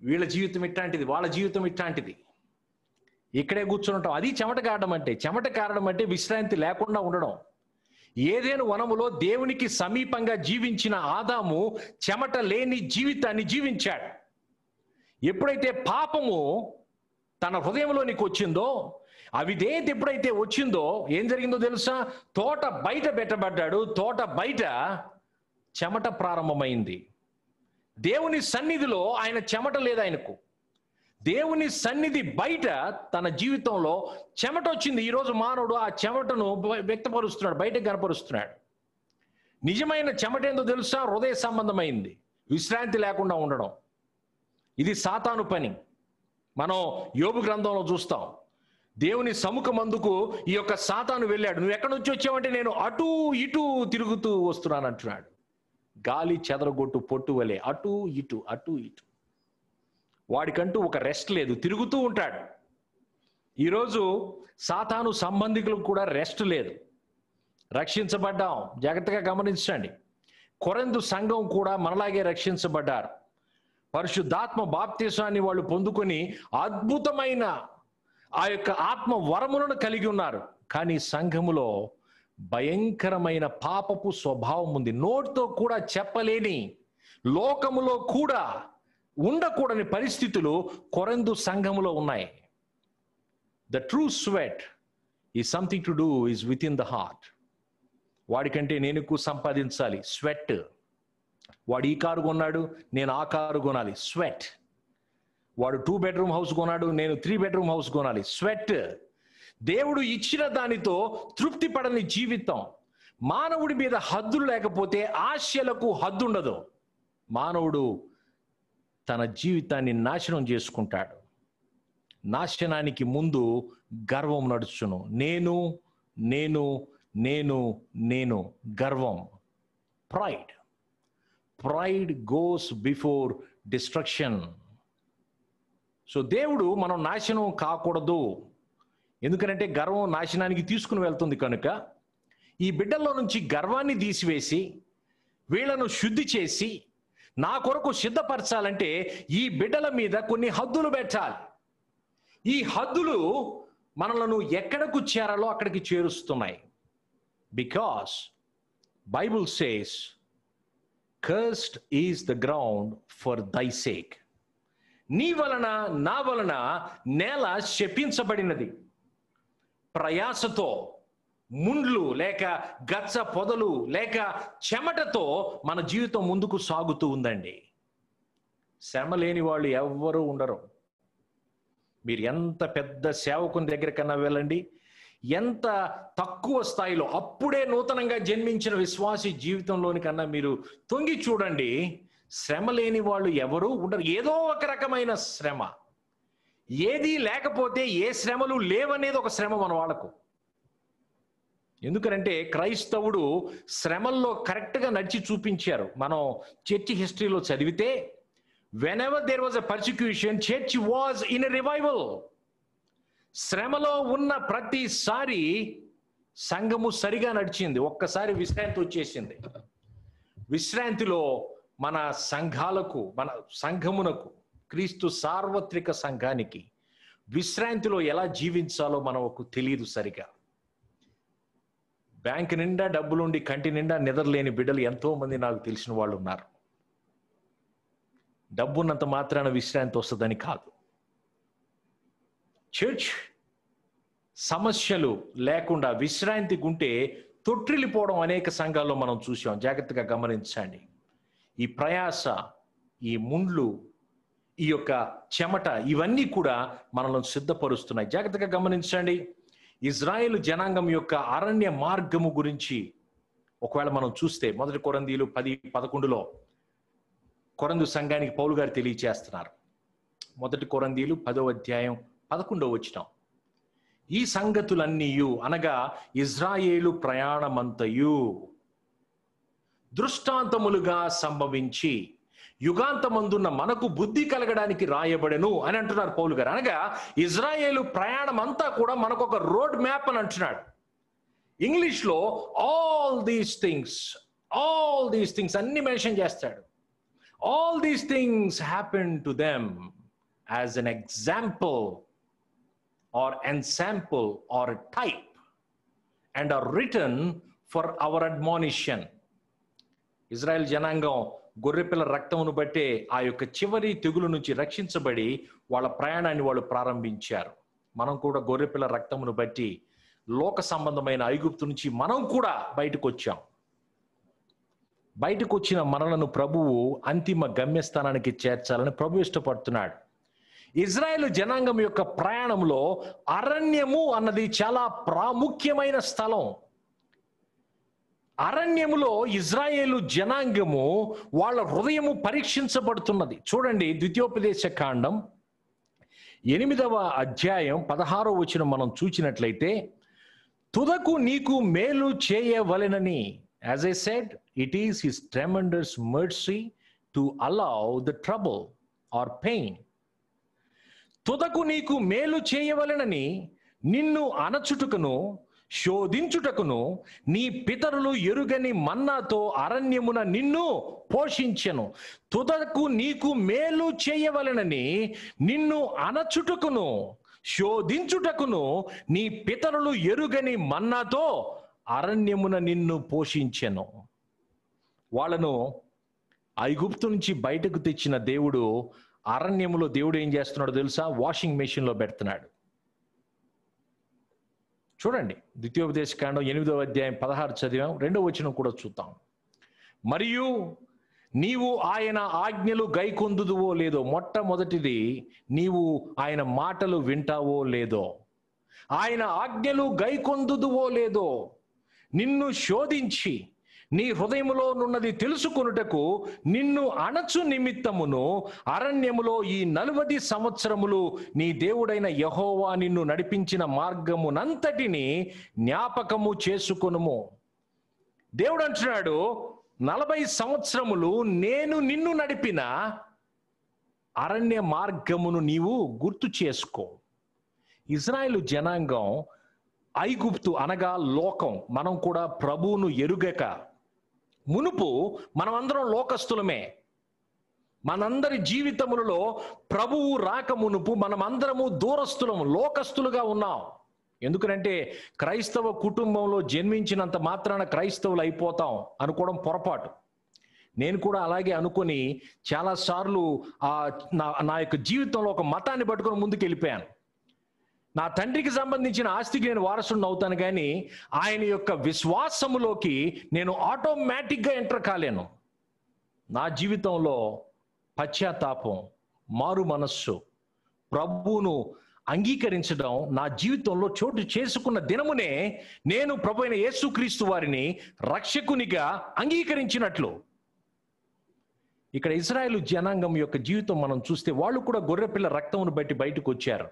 వీళ్ళ జీవితం ఇట్లాంటిది, వాళ్ళ జీవితం ఇట్లాంటిది. ఇక్కడే కూర్చొని ఉంటాం. అది చెమట కారడం అంటే. చెమట కారడం అంటే విశ్రాంతి లేకుండా ఉండడం. ఏదైనా వనములో దేవునికి సమీపంగా జీవించిన ఆదాము చెమట లేని జీవితాన్ని జీవించాడు. ఎప్పుడైతే పాపము తన హృదయంలోనికి వచ్చిందో, అవిధేయత ఎప్పుడైతే వచ్చిందో ఏం జరిగిందో తెలుసా? తోట బయట పెట్టబడ్డాడు. తోట బయట చెమట ప్రారంభమైంది. దేవుని సన్నిధిలో ఆయన చెమట లేదు ఆయనకు. దేవుని సన్నిధి బయట తన జీవితంలో చెమట వచ్చింది. ఈరోజు మానవుడు ఆ చెమటను వ్యక్తపరుస్తున్నాడు, బయటకు కనపరుస్తున్నాడు. నిజమైన చెమట ఏందో తెలుసా? హృదయ సంబంధమైంది. విశ్రాంతి లేకుండా ఉండడం. ఇది సాతాను పని. మనం యోబు గ్రంథంలో చూస్తాం. దేవుని సముఖమందుకు ఈ యొక్క సాతాను వెళ్ళాడు. నువ్వు ఎక్కడి నుంచి వచ్చావంటే, నేను అటు ఇటు తిరుగుతూ వస్తున్నాను అంటున్నాడు. గాలి చెదరగొట్టు పొట్టు వలె అటు ఇటు అటు ఇటు. వాడికంటూ ఒక రెస్ట్ లేదు, తిరుగుతూ ఉంటాడు. ఈరోజు సాతాను సంబంధికులకు కూడా రెస్ట్ లేదు. రక్షించబడ్డాం. జాగ్రత్తగా గమనించండి. కొరింథు సంఘం కూడా మనలాగే రక్షించబడ్డారు. పరిశుద్ధాత్మ బాప్తిసాన్ని వాళ్ళు పొందుకొని అద్భుతమైన ఆ యొక్క ఆత్మ వరములను కలిగి ఉన్నారు. కానీ సంఘములో భయంకరమైన పాపపు స్వభావం ఉంది. నోటితో కూడా చెప్పలేని, లోకములో కూడా ఉండకూడని పరిస్థితులు కొరింథు సంఘములో ఉన్నాయి. ద ట్రూ స్వెట్ ఈ something to do is with in the heart. వాడికంటే నేను ఎక్కువ సంపాదించాలి, స్వెట్. వాడు ఈ కారు కొన్నాడు, నేను ఆ కారు కొనాలి, స్వెట్. వాడు 2 బెడ్రూమ్ హౌస్ కొన్నాడు, నేను 3 బెడ్రూమ్ హౌస్ కొనాలి, స్వెట్. దేవుడు ఇచ్చిన దానితో తృప్తి పడని జీవితం. మానవుడి మీద హద్దులు లేకపోతే ఆశలకు హద్దు ఉండదు. మానవుడు తన జీవితాన్ని నాశనం చేసుకుంటాడు. నాశనానికి ముందు గర్వం నడుచును. నేను నేను నేను నేను గర్వం. Pride goes before destruction. So దేవుడు మనం నాశనం కాకూడదు, ఎందుకంటే గర్వం నాశనానికి తీసుకుని వెళ్తుంది కనుక ఈ బిడ్డల్లో నుంచి గర్వాన్ని తీసివేసి వీళ్ళను శుద్ధి చేసి నా కొరకు సిద్ధపరచాలంటే ఈ బిడ్డల మీద కొన్ని హద్దులు పెట్టాలి. ఈ హద్దులు మనలను ఎక్కడకు చేరాలో అక్కడికి చేరుస్తున్నాయి. Because Bible says cursed is the ground for thy sake. నీ వలన నా వలన నేల శపించబడినది. ప్రయాసతో, ముండ్లు లేక గచ్చ పొదలు లేక చెమటతో మన జీవితం ముందుకు సాగుతూ ఉందండి. శ్రమ లేని వాళ్ళు ఎవ్వరూ ఉండరు. మీరు ఎంత పెద్ద సేవకుని దగ్గర కన్నా వెళ్ళండి, ఎంత తక్కువ స్థాయిలో అప్పుడే నూతనంగా జన్మించిన విశ్వాసి జీవితంలోని కన్నా మీరు తొంగి చూడండి, శ్రమ లేని వాళ్ళు ఎవరూ ఉండరు. ఏదో ఒక రకమైన శ్రమ. ఏది లేకపోతే ఏ శ్రమలు లేవనేది ఒక శ్రమ మన వాళ్ళకు. ఎందుకంటే క్రైస్తవుడు శ్రమల్లో కరెక్ట్గా నడిచి చూపించారు. మనం చర్చి హిస్టరీలో చదివితే whenever there was a persecution, church was in a revival. శ్రమలో ఉన్న ప్రతిసారి సంఘము సరిగా నడిచింది. ఒక్కసారి విశ్రాంతి వచ్చేసింది. విశ్రాంతిలో మన సంఘాలకు, మన సంఘమునకు, క్రీస్తు సార్వత్రిక సంఘానికి విశ్రాంతిలో ఎలా జీవించాలో మనకు తెలియదు సరిగా. బ్యాంక్ నిండా డబ్బులుండి కంటి నిండా నిద్రలేని బిడ్డలు ఎంతో మంది నాకు తెలిసిన వాళ్ళు ఉన్నారు. డబ్బున్నంత మాత్రాన విశ్రాంతి వస్తుందని కాదు. చర్చ్ సమస్యలు లేకుండా విశ్రాంతికి ఉంటే తొట్టిల్లిపోవడం అనేక సంఘాల్లో మనం చూసాం. జాగ్రత్తగా గమనించండి. ఈ ప్రయాస, ఈ ముండ్లు, ఈ యొక్క చెమట, ఇవన్నీ కూడా మనల్ని సిద్ధపరుస్తున్నాయి. జాగ్రత్తగా గమనించండి. ఇజ్రాయేలు జనాంగం యొక్క అరణ్య మార్గము గురించి ఒకవేళ మనం చూస్తే 1 కొరింథీయులు 10:11 కొరింథు సంఘానికి పౌలు గారు తెలియచేస్తున్నారు. 1 కొరింథీయులు 10:11 ఈ సంగతులన్నీయు అనగా ఇజ్రాయేలు ప్రయాణమంతయు దృష్టాంతములుగా సంభవించి యుగాంతమందున్న మనకు బుద్ధి కలగడానికి రాయబడెను అని అంటున్నారు పౌలు గారు. అనగా ఇజ్రాయేలు ప్రయాణం అంతా కూడా మనకు ఒక రోడ్ మ్యాప్ అని అంటున్నాడు. ఇంగ్లీష్లో ఆల్ దీస్ థింగ్స్ అన్ని మెన్షన్ చేస్తాడు. All these things happen to them as an example or ensample or a type and are written for our admonition. Israel జనాంగం గొర్రెపిల్ల రక్తమును బట్టే ఆ యొక్క చివరి తెగులు నుంచి రక్షించబడి వాళ్ళ ప్రయాణాన్ని వాళ్ళు ప్రారంభించారు. మనం కూడా గొర్రెపిల్ల రక్తమును బట్టి లోక సంబంధమైన ఐగుప్తు నుంచి మనం కూడా బయటకు వచ్చాం. బయటకు వచ్చిన మనలను ప్రభువు అంతిమ గమ్యస్థానానికి చేర్చాలని ప్రభు ఇష్టపడుతున్నాడు. ఇజ్రాయేలు జనాంగం యొక్క ప్రయాణంలో అరణ్యము అన్నది చాలా ప్రాముఖ్యమైన స్థలం. అరణ్యములో ఇజ్రాయేలు జనాంగము వాళ్ళ హృదయము పరీక్షించబడుతున్నది. చూడండి, ద్వితీయోపదేశ కాండం 8వ అధ్యాయం 16వ వచనం మనం చూచినట్లయితే, తుదకు నీకు మేలు చేయవలెనని, as I said, it is his tremendous mercy to allow the trouble or pain. తుదకు నీకు మేలు చేయవలెనని నిన్ను అణచుటకును శోధించుటకును నీ పితరులు ఎరుగని మన్నాతో అరణ్యమున నిన్ను పోషించెను. తుదకు నీకు మేలు చేయవలెనని నిన్ను అణచుటకును శోధించుటకును నీ పితరులు ఎరుగని మన్నాతో అరణ్యమున నిన్ను పోషించెను. వాళ్ళను ఐగుప్తు నుంచి బయటకు తెచ్చిన దేవుడు అరణ్యములో దేవుడు ఏం చేస్తున్నాడో తెలుసా? వాషింగ్ మెషిన్లో పెడుతున్నాడు. చూడండి, ద్వితీయోపదేశకాండం 8వ అధ్యాయం 16 చదివాం, 2వ వచనం కూడా చూద్దాం. మరియు నీవు ఆయన ఆజ్ఞలు గైకొందుదువో లేదో, మొట్టమొదటిది నీవు ఆయన మాటలు వింటావో లేదో, ఆయన ఆజ్ఞలు గైకొందుదువో లేదో, నిన్ను శోధించి నీ హృదయములో నున్నది తెలుసుకొనుటకు నిన్ను అణచు నిమిత్తమును అరణ్యములో ఈ 40 సంవత్సరములు నీ దేవుడైన యెహోవా నిన్ను నడిపించిన మార్గమునంతటిని జ్ఞాపకము చేసుకొనుము. దేవుడు అంటున్నాడు, 40 సంవత్సరములు నేను నిన్ను నడిపిన అరణ్య మార్గమును నీవు గుర్తు చేసుకో. ఇజ్రాయేలు జనాంగం ఐగుప్తు అనగా లోకం, మనం కూడా ప్రభువును ఎరుగక మునుపు మనమందరం లోకస్తులమే. మనందరి జీవితములలో ప్రభువు రాక మునుపు మనమందరము దూరస్తులము, లోకస్తులుగా ఉన్నాం. ఎందుకంటే క్రైస్తవ కుటుంబంలో జన్మించినంత మాత్రాన క్రైస్తవులు అయిపోతాం అనుకోవడం పొరపాటు. నేను కూడా అలాగే అనుకొని చాలాసార్లు నా యొక్క జీవితంలో ఒక మతాన్ని పట్టుకొని ముందుకు వెళ్ళిపోయాను. నా తండ్రికి సంబంధించిన ఆస్తికి నేను వారసుడిని అవుతాను, కానీ ఆయన యొక్క విశ్వాసములోకి నేను ఆటోమేటిక్గా ఎంటర్ కాలేను. నా జీవితంలో పశ్చాత్తాపం, మారు మనస్సు, ప్రభువును అంగీకరించడం నా జీవితంలో చోటు చేసుకున్న దినమునే నేను ప్రభు అయిన యేసుక్రీస్తు వారిని రక్షకునిగా అంగీకరించినట్లు. ఇక్కడ ఇశ్రాయేలు జనాంగం యొక్క జీవితం మనం చూస్తే వాళ్ళు కూడా గొర్రెపిల్ల రక్తమును బట్టి బయటకు వచ్చారు.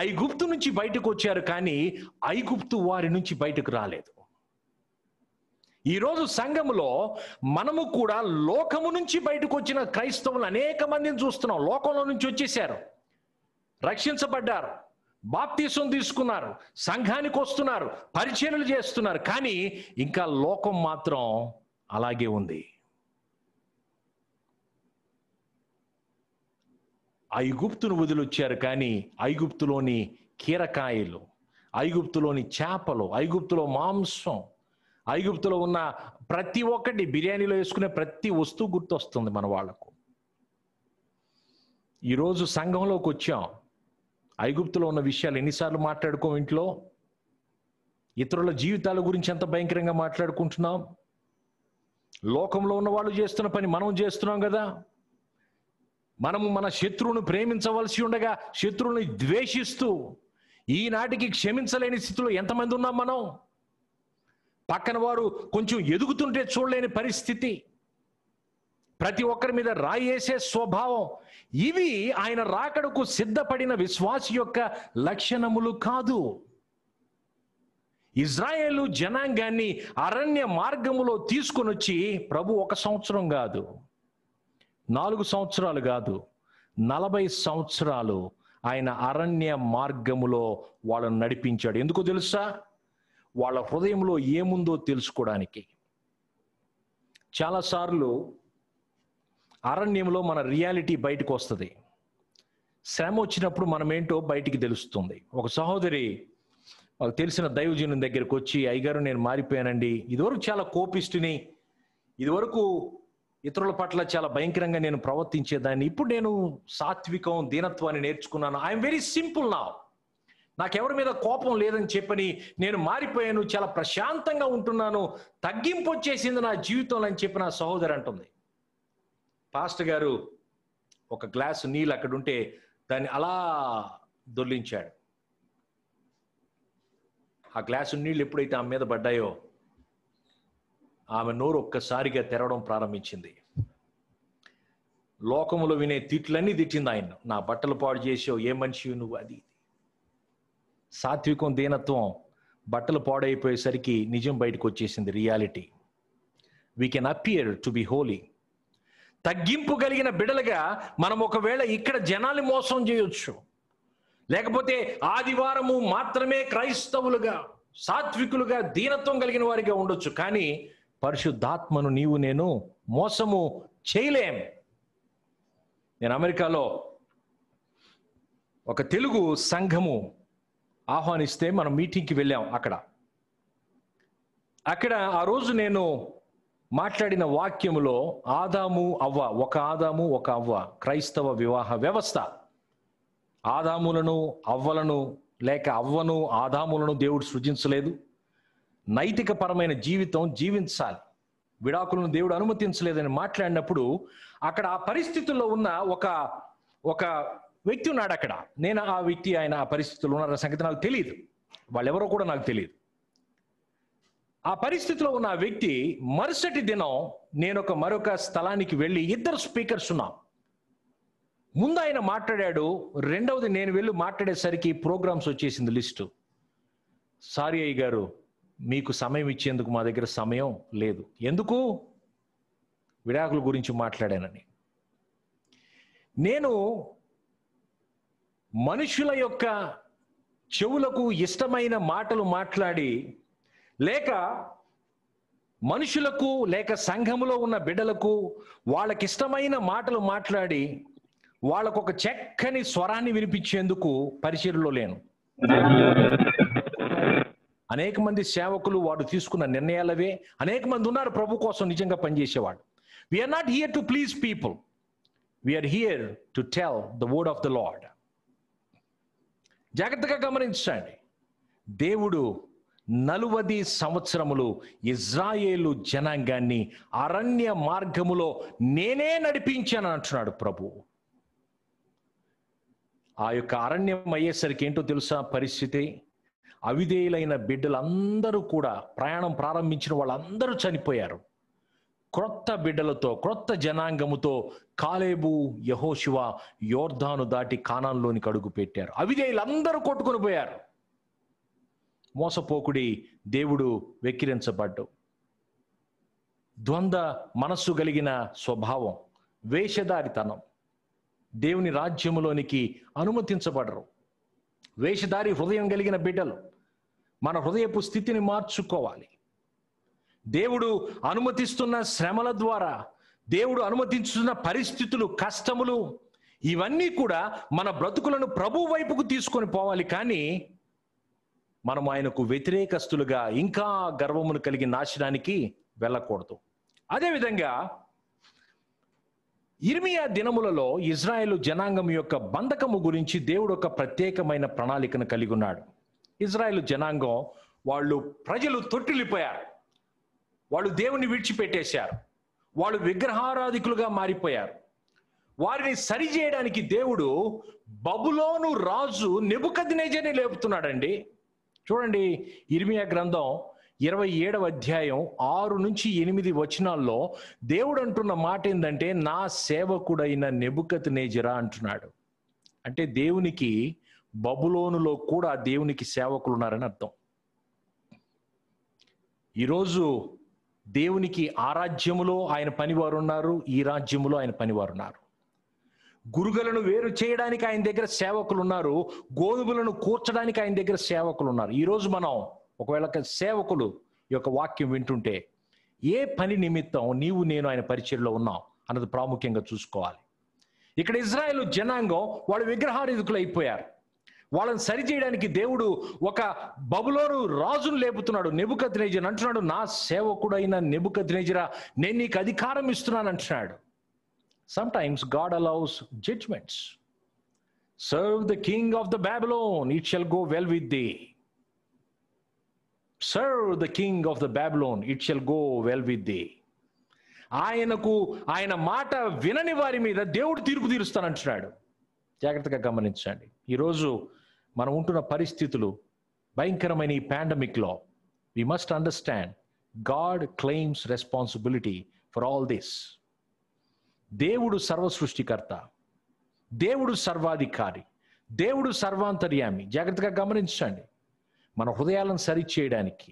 ఐగుప్తు నుంచి బయటకు వచ్చారు, కానీ ఐగుప్తు వారి నుంచి బయటకు రాలేదు. ఈరోజు సంఘములో మనము కూడా లోకము నుంచి బయటకు వచ్చిన క్రైస్తవులు అనేక మందిని చూస్తున్నాం. లోకంలో నుంచి వచ్చేసారు, రక్షించబడ్డారు, బాప్తీసం తీసుకున్నారు, సంఘానికి వస్తున్నారు, పరిచర్యలు చేస్తున్నారు, కానీ ఇంకా లోకం మాత్రం అలాగే ఉంది. ఐగుప్తును వదిలొచ్చారు, కానీ ఐగుప్తులోని కీరకాయలు, ఐగుప్తులోని చేపలు, ఐగుప్తులో మాంసం, ఐగుప్తులో ఉన్న ప్రతి ఒక్కటి, బిర్యానీలో వేసుకునే ప్రతి వస్తువు గుర్తొస్తుంది మన వాళ్లకు. ఈరోజు సంఘంలోకి వచ్చాం, ఐగుప్తులో ఉన్న విషయాలు ఎన్నిసార్లు మాట్లాడుకోం ఇంట్లో? ఇతరుల జీవితాల గురించి ఎంత భయంకరంగా మాట్లాడుకుంటున్నాం. లోకంలో ఉన్న వాళ్ళు చేస్తున్న పని మనం చేస్తున్నాం కదా. మనము మన శత్రువును ప్రేమించవలసి ఉండగా శత్రువుని ద్వేషిస్తూ ఈనాటికి క్షమించలేని స్థితిలో ఎంతమంది ఉన్నాం మనం? పక్కన వారు కొంచెం ఎదుగుతుంటే చూడలేని పరిస్థితి, ప్రతి ఒక్కరి మీద రాయి వేసే స్వభావం, ఇవి ఆయన రాకడకు సిద్ధపడిన విశ్వాసి యొక్క లక్షణములు కాదు. ఇజ్రాయేలు జనాంగాన్ని అరణ్య మార్గములో తీసుకొని వచ్చి ప్రభు 1 సంవత్సరం కాదు, 4 సంవత్సరాలు కాదు, 40 సంవత్సరాలు ఆయన అరణ్య మార్గములో వాళ్ళను నడిపించాడు. ఎందుకు తెలుసా? వాళ్ళ హృదయంలో ఏముందో తెలుసుకోవడానికి. చాలాసార్లు అరణ్యంలో మన రియాలిటీ బయటకు వస్తుంది. శ్రమ వచ్చినప్పుడు మనం ఏంటో బయటికి తెలుస్తుంది. ఒక సహోదరి వాళ్ళకి తెలిసిన దైవజనుని దగ్గరికి వచ్చి, అయ్యగారు నేను మారిపోయానండి, ఇదివరకు చాలా కోపిష్టిని, ఇదివరకు ఇతరుల పట్ల చాలా భయంకరంగా నేను ప్రవర్తించేదాన్ని, ఇప్పుడు నేను సాత్వికం, దీనత్వాన్ని నేర్చుకున్నాను, ఐఎమ్ వెరీ సింపుల్ నా, నాకెవరి మీద కోపం లేదని చెప్పని నేను మారిపోయాను, చాలా ప్రశాంతంగా ఉంటున్నాను, తగ్గింపు వచ్చేసింది నా జీవితంలో అని చెప్పి నా సహోదరి అంటుంది. పాస్టర్ గారు ఒక గ్లాసు నీళ్ళు అక్కడ ఉంటే దాన్ని అలా దొర్లించాడు. ఆ గ్లాసు నీళ్ళు ఎప్పుడైతే ఆమె మీద పడ్డాయో ఆమె నోరు ఒక్కసారిగా తెరవడం ప్రారంభించింది. లోకములో వినే తిట్లన్నీ తిట్టింది ఆయన. నా బట్టలు పాడు చేసావు, ఏ మనిషి నువ్వు, అది. సాత్వికం, దీనత్వం బట్టలు పాడైపోయేసరికి నిజం బయటకు వచ్చేసింది, reality. We can appear to be Holi. తగ్గింపు కలిగిన బిడలుగా మనం ఒకవేళ ఇక్కడ జనాన్ని మోసం చేయొచ్చు, లేకపోతే ఆదివారము మాత్రమే క్రైస్తవులుగా, సాత్వికులుగా, దీనత్వం కలిగిన వారిగా ఉండొచ్చు, కానీ పరిశుద్ధాత్మను నీవు నేను మోసము చేయలేం. నేను అమెరికాలో ఒక తెలుగు సంఘము ఆహ్వానిస్తే మనం మీటింగ్కి వెళ్ళాం. అక్కడ అక్కడ ఆ రోజు నేను మాట్లాడిన వాక్యములో ఆదాము అవ్వ, ఒక ఆదాము ఒక అవ్వ క్రైస్తవ వివాహ వ్యవస్థ. ఆదాములను అవ్వలను లేక అవ్వను ఆదాములను దేవుడు సృజించలేదు. నైతిక పరమైన జీవితం జీవించాలి, విడాకులను దేవుడు అనుమతించలేదని మాట్లాడినప్పుడు అక్కడ ఆ పరిస్థితుల్లో ఉన్న ఒక వ్యక్తి ఉన్నాడు అక్కడ. నేను ఆ వ్యక్తి, ఆయన ఆ పరిస్థితుల్లో ఉన్న సంగతి నాకు తెలియదు, వాళ్ళెవరో కూడా నాకు తెలియదు. ఆ పరిస్థితిలో ఉన్న ఆ వ్యక్తి మరుసటి దినం నేను మరొక స్థలానికి వెళ్ళి, ఇద్దరు స్పీకర్స్ ఉన్నాం. ముందు ఆయన మాట్లాడాడు, రెండవది నేను వెళ్ళి మాట్లాడేసరికి ప్రోగ్రామ్స్ వచ్చేసింది లిస్టు. సారీ అయ్య గారు, మీకు సమయం ఇచ్చేందుకు మా దగ్గర సమయం లేదు. ఎందుకు? విడాకుల గురించి మాట్లాడానని. నేను మనుషుల యొక్క చెవులకు ఇష్టమైన మాటలు మాట్లాడి, లేక మనుషులకు లేక సంఘములో ఉన్న బిడ్డలకు వాళ్ళకిష్టమైన మాటలు మాట్లాడి వాళ్ళకు ఒక చక్కని స్వరాన్ని వినిపించేందుకు పరిచర్యలో లేను. అనేక మంది సేవకులు వాడు తీసుకున్న నిర్ణయాలవే. అనేక మంది ఉన్నారు ప్రభు కోసం నిజంగా పనిచేసేవాడు. We are not here to please people, we are here to tell the word of the Lord. జాగ్రత్తగా గమనించండి. దేవుడు 40 సంవత్సరములు ఇజ్రాయేలు జనాంగాన్ని అరణ్య మార్గములో నేనే నడిపించాను అంటున్నాడు ప్రభు. ఆ యొక్క అరణ్యం అయ్యేసరికి ఏంటో తెలుసా పరిస్థితి? అవిధేయులైన బిడ్డలందరూ కూడా, ప్రయాణం ప్రారంభించిన వాళ్ళందరూ చనిపోయారు. క్రొత్త బిడ్డలతో, క్రొత్త జనాంగముతో కాలేబు, యెహోషువ యోర్దాను దాటి కానాన్లోనికి అడుగు పెట్టారు. అవిధేయులందరూ కొట్టుకొని పోయారు. మోసపోకుడి దేవుడు వెక్కిరించబడ్డు. ద్వంద్వ మనస్సు కలిగిన స్వభావం, వేషధారితనం దేవుని రాజ్యములోనికి అనుమతించబడరు. వేషధారి హృదయం కలిగిన బిడ్డలు మన హృదయపు స్థితిని మార్చుకోవాలి. దేవుడు అనుమతిస్తున్న శ్రమల ద్వారా, దేవుడు అనుమతిస్తున్న పరిస్థితులు, కష్టములు, ఇవన్నీ కూడా మన బ్రతుకులను ప్రభు వైపుకు తీసుకొని పోవాలి. కానీ మనం ఆయనకు వ్యతిరేకస్తులుగా ఇంకా గర్వమును కలిగి నాశనానికి వెళ్ళకూడదు. అదేవిధంగా ఇర్మియా దినములలో ఇజ్రాయేలు జనాంగం యొక్క బంధకము గురించి దేవుడు ఒక ప్రత్యేకమైన ప్రణాళికను కలిగి ఉన్నాడు. ఇజ్రాయేలు జనాంగం ప్రజలు తొట్టిల్లిపోయారు. వాళ్ళు దేవుని విడిచిపెట్టేశారు. వాళ్ళు విగ్రహారాధికులుగా మారిపోయారు. వారిని సరిచేయడానికి దేవుడు బబులోను రాజు నెబుకద్నెజరుని లేపుతున్నాడండి. చూడండి, ఇర్మియా గ్రంథం 27వ అధ్యాయం 6 నుంచి 8 వచనాల్లో దేవుడు అంటున్న మాట ఏంటంటే, నా సేవకుడైన నెబుకద్నెజరా అంటున్నాడు. అంటే దేవునికి బబులోనులో కూడా దేవునికి సేవకులు ఉన్నారని అర్థం. ఈరోజు దేవునికి ఆ రాజ్యములో ఆయన పనివారు ఉన్నారు, ఈ రాజ్యములో ఆయన పనివారు ఉన్నారు. గురుగులను వేరు చేయడానికి ఆయన దగ్గర సేవకులు ఉన్నారు, గోధుమలను కూర్చడానికి ఆయన దగ్గర సేవకులు ఉన్నారు. ఈరోజు మనం ఒకవేళ సేవకులు యొక్క వాక్యం వింటుంటే ఏ పని నిమిత్తం నీవు నేను ఆయన పరిచర్యలో ఉన్నాం అన్నది ప్రాముఖ్యంగా చూసుకోవాలి. ఇక్కడ ఇజ్రాయేలు జనాంగం వాళ్ళు విగ్రహారాధికులు అయిపోయారు. వాళ్ళని సరిచేయడానికి దేవుడు ఒక బబులోను రాజును లేపుతున్నాడు. నెబుకద్నెజరు అంటున్నాడు, నా సేవకుడైన నెబుకద్నెజరా, నేను నీకు అధికారం ఇస్తున్నాను అంటున్నాడు. Sometimes God allows judgments. Serve the king of the Babylon, it shall go well with thee. Serve the king of the Babylon, it shall go well with thee. ఆయన మాట వినని వారి మీద దేవుడు తీర్పు తీరుస్తానంటున్నాడు. జాగ్రత్తగా గమనించండి. ఈరోజు మనం ఉంటున్న పరిస్థితులు భయంకరమైన ఈ పాండమిక్లో we must understand God claims responsibility for all this. దేవుడు సర్వ సృష్టికర్త, దేవుడు సర్వాధికారి, దేవుడు సర్వాంతర్యామి. జాగ్రత్తగా గమనించండి. మన హృదయాలను సరిచేయడానికి,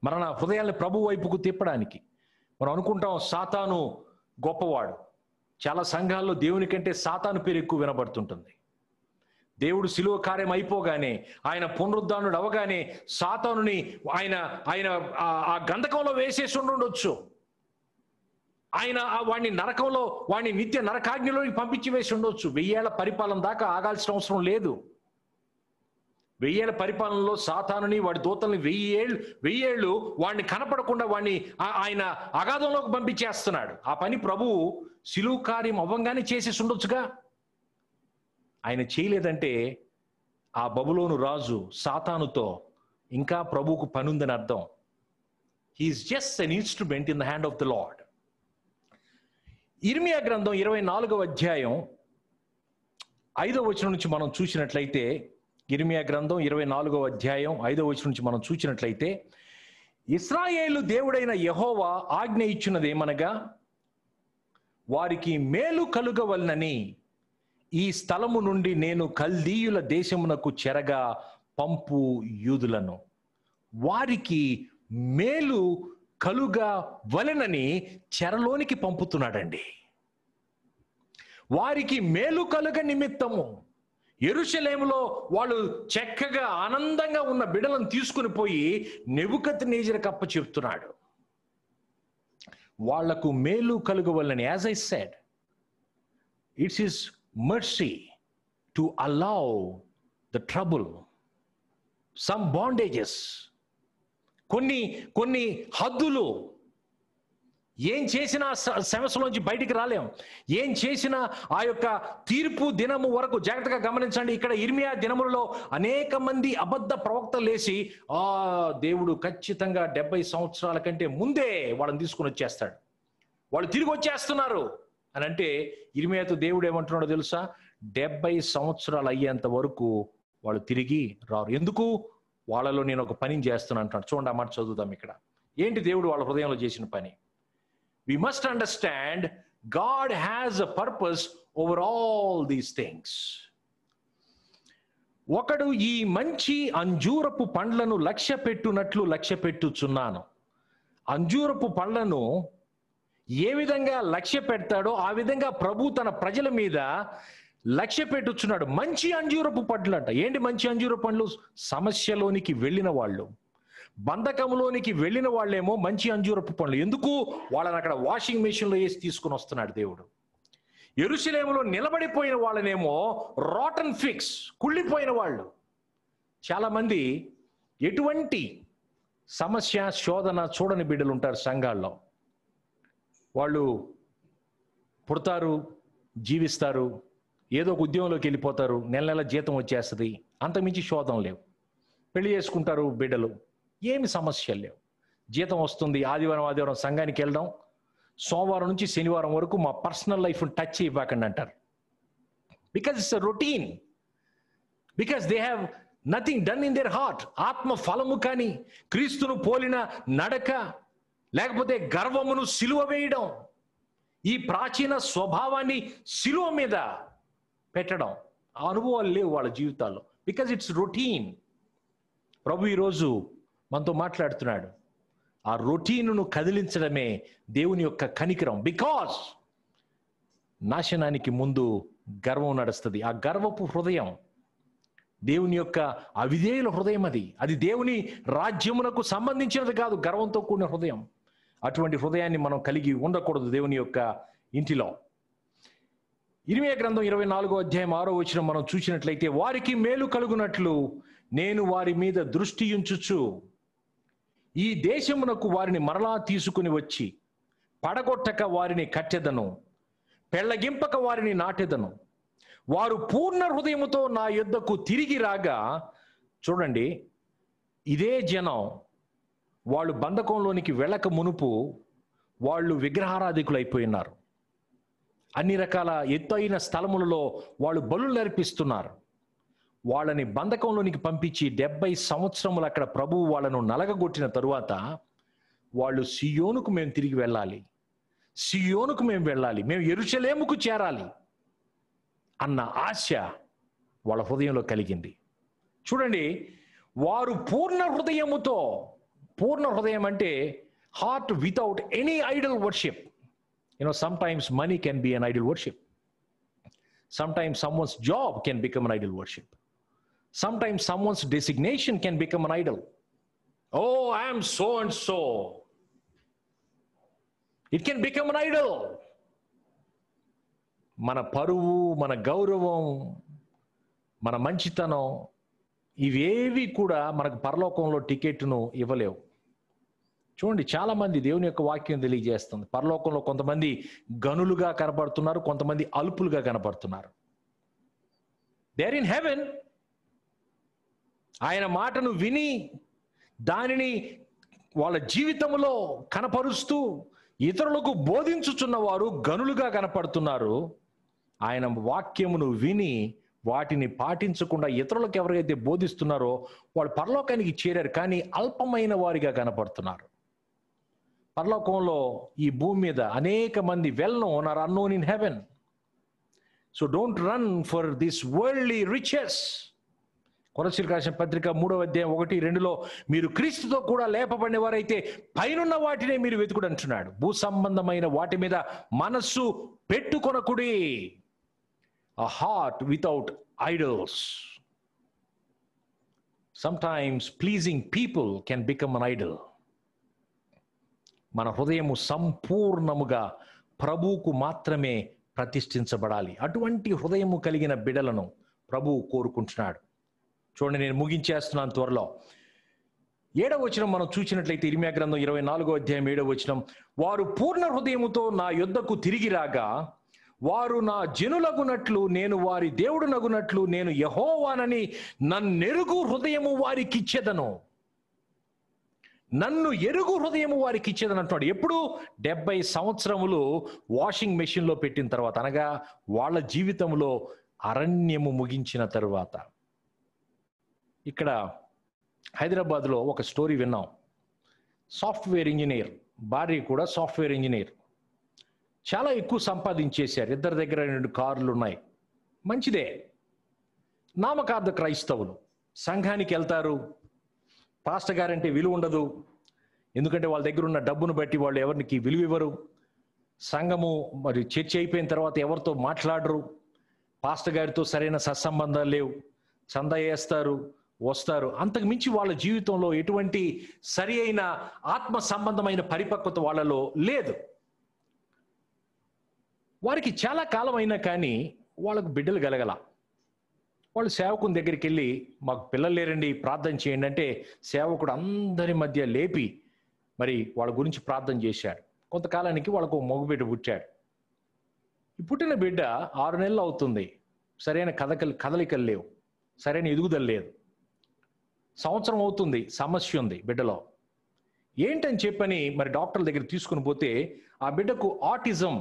మన హృదయాలను ప్రభు వైపుకు తిప్పడానికి మనం అనుకుంటాం సాతాను గొప్పవాడు. చాలా సంఘాల్లో దేవుని కంటే సాతాను పేరు ఎక్కువ వినబడుతుంటుంది. దేవుడు శిలువ కార్యం అయిపోగానే, ఆయన పునరుద్ధానుడు అవగానే సాతానుని ఆయన ఆ గంధకంలో వేసేసి ఉండొచ్చు. ఆయన వాడిని నరకంలో, వాడిని నిత్య నరకాగ్నిలో పంపించి వేసి ఉండొచ్చు. 1000 ఏళ్ల పరిపాలన దాకా ఆగాల్సిన అవసరం లేదు. 1000 పరిపాలనలో సాతానుని వాడి దూతల్ని 1000 వాడిని కనపడకుండా వాడిని ఆయన అగాధంలోకి పంపించేస్తున్నాడు. ఆ పని ప్రభువు శిలువ కార్యం అవ్వంగానే చేసేసి ఉండొచ్చుగా. ఆయన చేయలేదంటే ఆ బబులోను రాజు సాతానుతో ఇంకా ప్రభువుకు పని ఉందని అర్థం. He is just an instrument in the hand of the Lord. Irmiya గ్రంథం 24వ అధ్యాయం 5వ వచనం నుంచి మనం చూసినట్లయితే, ఇర్మియా గ్రంథం 24వ అధ్యాయం 5వ వచనం నుంచి మనం చూసినట్లయితే, ఇశ్రాయేలు దేవుడైన యెహోవా ఆజ్ఞ ఇచ్చినది ఏమనగా, వారికి మేలు కలుగవలనని ఈ స్థలము నుండి నేను కల్దీయుల దేశమునకు చెరగా పంపు యూదులను. వారికి మేలు కలుగవలెనని చెరలోనికి పంపుతున్నాడండి. వారికి మేలు కలుగ నిమిత్తము యెరూషలేములో వాళ్ళు చక్కగా ఆనందంగా ఉన్న బిడ్డలను తీసుకుని పోయి నెబుకద్నెజరుకు అప్పచెప్తున్నాడు. వాళ్లకు మేలు కలుగవలెనని, as I said, it's his mercy to allow the trouble, some bondages, కొన్ని హద్దులు. ఏం చేసినా సమస్యలోంచి బయటికి రాలేం. ఏం చేసినా ఆ యొక్క తీర్పు దినము వరకు జాగ్రత్తగా గమనించండి. ఇక్కడ ఇర్మియా దినములలో అనేక మంది అబద్ధ ప్రవక్తలు లేసి దేవుడు ఖచ్చితంగా 70 సంవత్సరాల కంటే ముందే వాళ్ళని తీసుకుని వచ్చేస్తాడు, వాళ్ళు తిరిగి వచ్చేస్తున్నారు అని అంటే, ఇర్మియాతో దేవుడు ఏమంటున్నాడో తెలుసా? 70 సంవత్సరాలు అయ్యేంత వరకు వాళ్ళు తిరిగి రారు. ఎందుకు? వాళ్ళలో నేను ఒక పని చేస్తున్నాను అంటున్నాడు. చూడండి, ఆ మాట చదువుదాం ఇక్కడ. ఏంటి దేవుడు వాళ్ళ హృదయంలో చేసిన పని? We must understand God has a purpose over all these things. ఒకడు ఈ మంచి అంజూరపు పండ్లను లక్ష్య పెట్టునట్లు లక్ష్య పెట్టుచున్నాను. అంజూరపు పండ్లను ఏ విధంగా లక్ష్య పెడతాడో ఆ విధంగా ప్రభు తన ప్రజల మీద లక్ష్య పెట్టుచున్నాడు. మంచి అంజూరపు పండ్లు అంట. ఏంటి మంచి అంజూరపు పండ్లు? సమస్యలోనికి వెళ్ళిన వాళ్ళు, బంధకంలోనికి వెళ్ళిన వాళ్ళేమో మంచి అంజూరపు పండ్లు. ఎందుకు? వాళ్ళని అక్కడ వాషింగ్ మెషిన్లో వేసి తీసుకుని వస్తున్నాడు దేవుడు. యెరూషలేములో నిలబడిపోయిన వాళ్ళనేమో రాటన్ ఫిక్స్, కుళ్ళిపోయిన వాళ్ళు. చాలామంది ఎటువంటి సమస్య శోధన చూడని బిడ్డలు ఉంటారు సంఘాల్లో. వాళ్ళు పుడతారు, జీవిస్తారు, ఏదో ఒక ఉద్యోగంలోకి వెళ్ళిపోతారు, నెల నెల జీతం వచ్చేస్తుంది, అంతమించి శోధన లేవు. పెళ్లి చేసుకుంటారు బిడ్డలు, ఏమి సమస్యలు లేవు. జీతం వస్తుంది, ఆదివారం సంఘానికి వెళ్దాం, సోమవారం నుంచి శనివారం వరకు మా పర్సనల్ లైఫ్ని టచ్ చేయబాకండి అంటారు. Because it's a routine, because they have nothing done in their heart. ఆత్మ ఫలము కానీ, క్రీస్తును పోలిన నడక, లేకపోతే గర్వమును సిలువ వేయడం, ఈ ప్రాచీన స్వభావాన్ని సిలువ మీద పెట్టడం, ఆ అనుభవాలు లేవు వాళ్ళ జీవితాల్లో. Because it's routine. ప్రభు ఈరోజు మనతో మాట్లాడుతున్నాడు. ఆ రొటీన్ను కదిలించడమే దేవుని యొక్క కనికరం. బికాజ్ నాశనానికి ముందు గర్వం నడుస్తుంది. ఆ గర్వపు హృదయం దేవుని యొక్క అవిధేయుల హృదయం. అది దేవుని రాజ్యమునకు సంబంధించినది కాదు, గర్వంతో కూడిన హృదయం. అటువంటి హృదయాన్ని మనం కలిగి ఉండకూడదు దేవుని యొక్క ఇంటిలో. ఇర్మియా గ్రంథం 24వ అధ్యాయం 6వ వచనం మనం చూసినట్లయితే, వారికి మేలు కలుగునట్లు నేను వారి మీద దృష్టి ఉంచుచు ఈ దేశమునకు వారిని మరలా తీసుకుని వచ్చి పడగొట్టక వారిని కట్టెదను, పెళ్లగింపక వారిని నాటెదను. వారు పూర్ణ హృదయముతో నా యొద్దకు తిరిగి రాగా. చూడండి, ఇదే జనం వాళ్ళు బంధకంలోనికి వెళ్ళక మునుపు వాళ్ళు విగ్రహారాధికులు అయిపోయినారు. అన్ని రకాల ఎత్తైన స్థలములలో వాళ్ళు బలులు అర్పిస్తున్నారు. వాళ్ళని బంధకంలోనికి పంపించి 70 సంవత్సరములు అక్కడ ప్రభువు వాళ్ళను నలగగొట్టిన తరువాత వాళ్ళు సియోనుకు మేము తిరిగి వెళ్ళాలి, సియోనుకు మేము వెళ్ళాలి, మేము యెరూషలేముకు చేరాలి అన్న ఆశ వాళ్ళ హృదయంలో కలిగింది. చూడండి, వారు పూర్ణ హృదయముతో, పూర్ణ హృదయం అంటే heart without any Idol worship. Sometimes money can be an idol worship. Sometimes someone's job can become an idol worship. Sometimes someone's designation can become an idol. Oh, I am so and so. It can become an idol. మన పరువు, మన గౌరవం, మన మంచితనం, ఇవేవి కూడా మనకు పరలోకంలో టికెట్ను ఇవ్వలేవు. చూడండి, చాలా మంది దేవుని యొక్క వాక్యం తెలియజేస్తుంది. పరలోకంలో కొంతమంది గనులుగా కనపడుతున్నారు, కొంతమంది అల్పులుగా కనపడుతున్నారు. They are in heaven. ఆయన మాటను విని దానిని వాళ్ళ జీవితంలో కనపరుస్తూ ఇతరులకు బోధించుచున్న వారు గనులుగా కనపడుతున్నారు. ఆయన వాక్యమును విని వాటిని పాటించకుండా ఇతరులకు ఎవరైతే బోధిస్తున్నారో వాళ్ళు పరలోకానికి చేరారు, కానీ అల్పమైన వారిగా కనపడుతున్నారు. పరలోకంలో ఈ భూమి మీద అనేక మంది well known or unknown in heaven. So don't run for this worldly riches. కొలస్సీయులకు రాసిన పత్రిక 3వ అధ్యాయం 1-2లో మీరు క్రీస్తుతో కూడా లేపబడిన వారైతే పైనున్న వాటినే మీరు వెతుకుడు అంటున్నాడు. భూ సంబంధమైన వాటి మీద మనస్సు పెట్టుకొనకుడి. A heart without idols. Sometimes pleasing people can become an idol. మన హృదయము సంపూర్ణముగా ప్రభువుకు మాత్రమే ప్రతిష్ఠించబడాలి. అటువంటి హృదయము కలిగిన బిడ్డలను ప్రభువు కోరుకుంటున్నాడు. చూడండి, నేను ముగించేస్తున్నాను త్వరలో. 7వ వచనం మనం చూసినట్లయితే ఇర్మీయా గ్రంథం 24వ అధ్యాయం 7వ వచనం, వారు పూర్ణ హృదయముతో నా యొద్దకు తిరిగి రాగా వారు నా జనులగునట్లు నేను వారి దేవుడునగునట్లు నేను యెహోవానని నన్నెరుగు హృదయము వారికి ఇచ్చెదను. నన్ను ఎరుగు హృదయము వారికి ఇచ్చేదని అంటున్నాడు. ఎప్పుడు? 70 సంవత్సరములు వాషింగ్ మెషిన్లో పెట్టిన తర్వాత, అనగా వాళ్ళ జీవితంలో అరణ్యము ముగించిన తరువాత. ఇక్కడ హైదరాబాద్లో ఒక స్టోరీ విన్నాం. సాఫ్ట్వేర్ ఇంజనీర్, భార్య కూడా సాఫ్ట్వేర్ ఇంజనీర్, చాలా ఎక్కువ సంపాదించేశారు. ఇద్దరి దగ్గర 2 కార్లు ఉన్నాయి. మంచిదే. నామకార్థ క్రైస్తవులు సంఘానికి వెళ్తారు. పాస్టర్ గారంటే విలువ ఉండదు, ఎందుకంటే వాళ్ళ దగ్గర ఉన్న డబ్బును బట్టి వాళ్ళు ఎవరికి విలువ ఇవ్వరు. సంఘము మరి చర్చ అయిపోయిన తర్వాత ఎవరితో మాట్లాడరు. పాస్టర్ గారితో సరైన సత్సంబంధాలు లేవు. చందా వేస్తారు, వస్తారు. అంతకు మించి వాళ్ళ జీవితంలో ఎటువంటి సరి అయిన ఆత్మ సంబంధమైన పరిపక్వత వాళ్ళలో లేదు. వారికి చాలా కాలం అయినా కానీ వాళ్ళకు బిడ్డలు కలగల. వాళ్ళు సేవకుని దగ్గరికి వెళ్ళి, మాకు పిల్లలు లేరండి, ప్రార్థన చేయండి అంటే సేవకుడు అందరి మధ్య లేపి మరి వాళ్ళ గురించి ప్రార్థన చేశాడు. కొంతకాలానికి వాళ్ళకు మగబిడ్డ పుట్టాడు. ఈ పుట్టిన బిడ్డ 6 నెలలు అవుతుంది. సరైన కదలికలు లేవు, సరైన ఎదుగుదల లేదు. సంవత్సరం అవుతుంది, సమస్య ఉంది బిడ్డలో. ఏంటని చెప్పని మరి డాక్టర్ల దగ్గర తీసుకుని పోతే ఆ బిడ్డకు ఆటిజం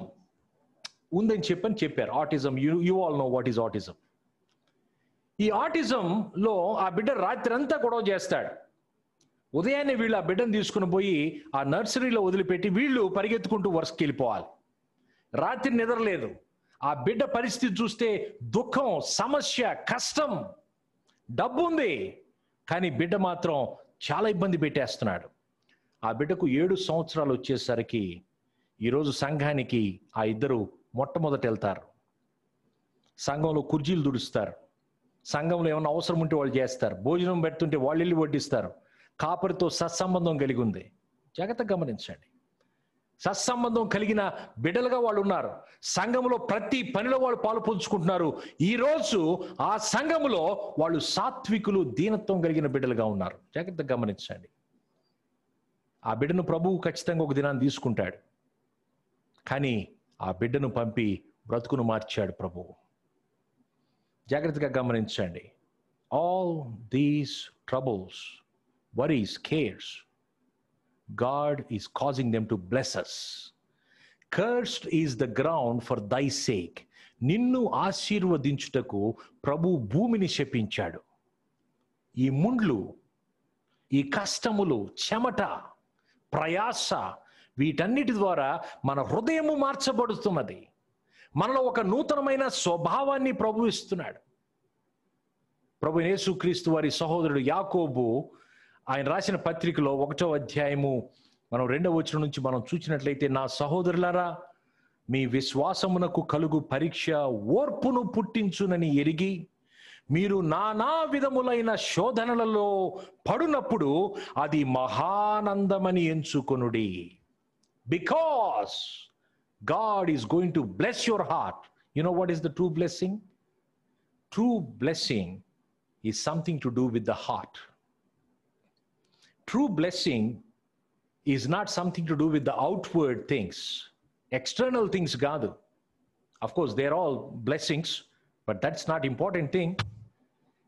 ఉందని చెప్పారు. Autism, you all know what is autism. ఈ ఆటిజంలో ఆ బిడ్డ రాత్రి అంతా గొడవ చేస్తాడు. ఉదయాన్నే వీళ్ళు ఆ బిడ్డను తీసుకుని పోయి ఆ నర్సరీలో వదిలిపెట్టి వీళ్ళు పరిగెత్తుకుంటూ వరుసకి వెళ్ళిపోవాలి. రాత్రి నిద్రలేదు. ఆ బిడ్డ పరిస్థితి చూస్తే దుఃఖం, సమస్య, కష్టం. డబ్బు ఉంది కానీ బిడ్డ మాత్రం చాలా ఇబ్బంది పెట్టేస్తున్నాడు. ఆ బిడ్డకు 7 సంవత్సరాలు వచ్చేసరికి ఈరోజు సంఘానికి ఆ ఇద్దరు మొట్టమొదట వెళ్తారు. సంఘంలో కుర్చీలు దుడుస్తారు. సంఘంలో ఏమైనా అవసరం ఉంటే వాళ్ళు చేస్తారు. భోజనం పెడుతుంటే వాళ్ళు వెళ్ళి వడ్డిస్తారు. కాపరితో సత్సంబంధం కలిగి ఉంది. జాగ్రత్తగా గమనించండి. సత్సంబంధం కలిగిన బిడ్డలుగా వాళ్ళు ఉన్నారు. సంఘంలో ప్రతి పనిలో వాళ్ళు పాలు పంచుకుంటున్నారు. ఈరోజు ఆ సంఘములో వాళ్ళు సాత్వికులు, దీనత్వం కలిగిన బిడ్డలుగా ఉన్నారు. జాగ్రత్తగా గమనించండి. ఆ బిడ్డను ప్రభువు ఖచ్చితంగా ఒక దినాన్ని తీసుకుంటాడు. కానీ ఆ బిడ్డను పంపి బ్రతుకును మార్చాడు ప్రభువు. జాగ్రత్తగా గమనించండి. All these troubles, worries, cares, God is causing them to bless us. Cursed is the ground for thy sake. నిన్ను ఆశీర్వదించుటకు ప్రభు భూమిని శపించాడు. ఈ ముండ్లు, ఈ కష్టములు, చెమట, ప్రయాస, వీటన్నిటి ద్వారా మన హృదయము మార్చబడుతున్నది. మనలో ఒక నూతనమైన స్వభావాన్ని ప్రభు ఇస్తున్నాడు. ప్రభు యేసుక్రీస్తు వారి సహోదరుడు యాకోబు ఆయన రాసిన పత్రికలో 1వ అధ్యాయము మనం 2వ వచనం నుంచి మనం చూసినట్లయితే, నా సహోదరులారా, మీ విశ్వాసమునకు కలుగు పరీక్ష ఓర్పును పుట్టించునని ఎరిగి మీరు నానా విధములైన శోధనలలో పడునప్పుడు అది మహానందమని ఎంచుకొనుడి. Because God is going to bless your heart. You know what is the true blessing? True blessing is something to do with the heart. True blessing is not something to do with the outward things, external things కాదు. Of course they are all blessings, but that's not important thing.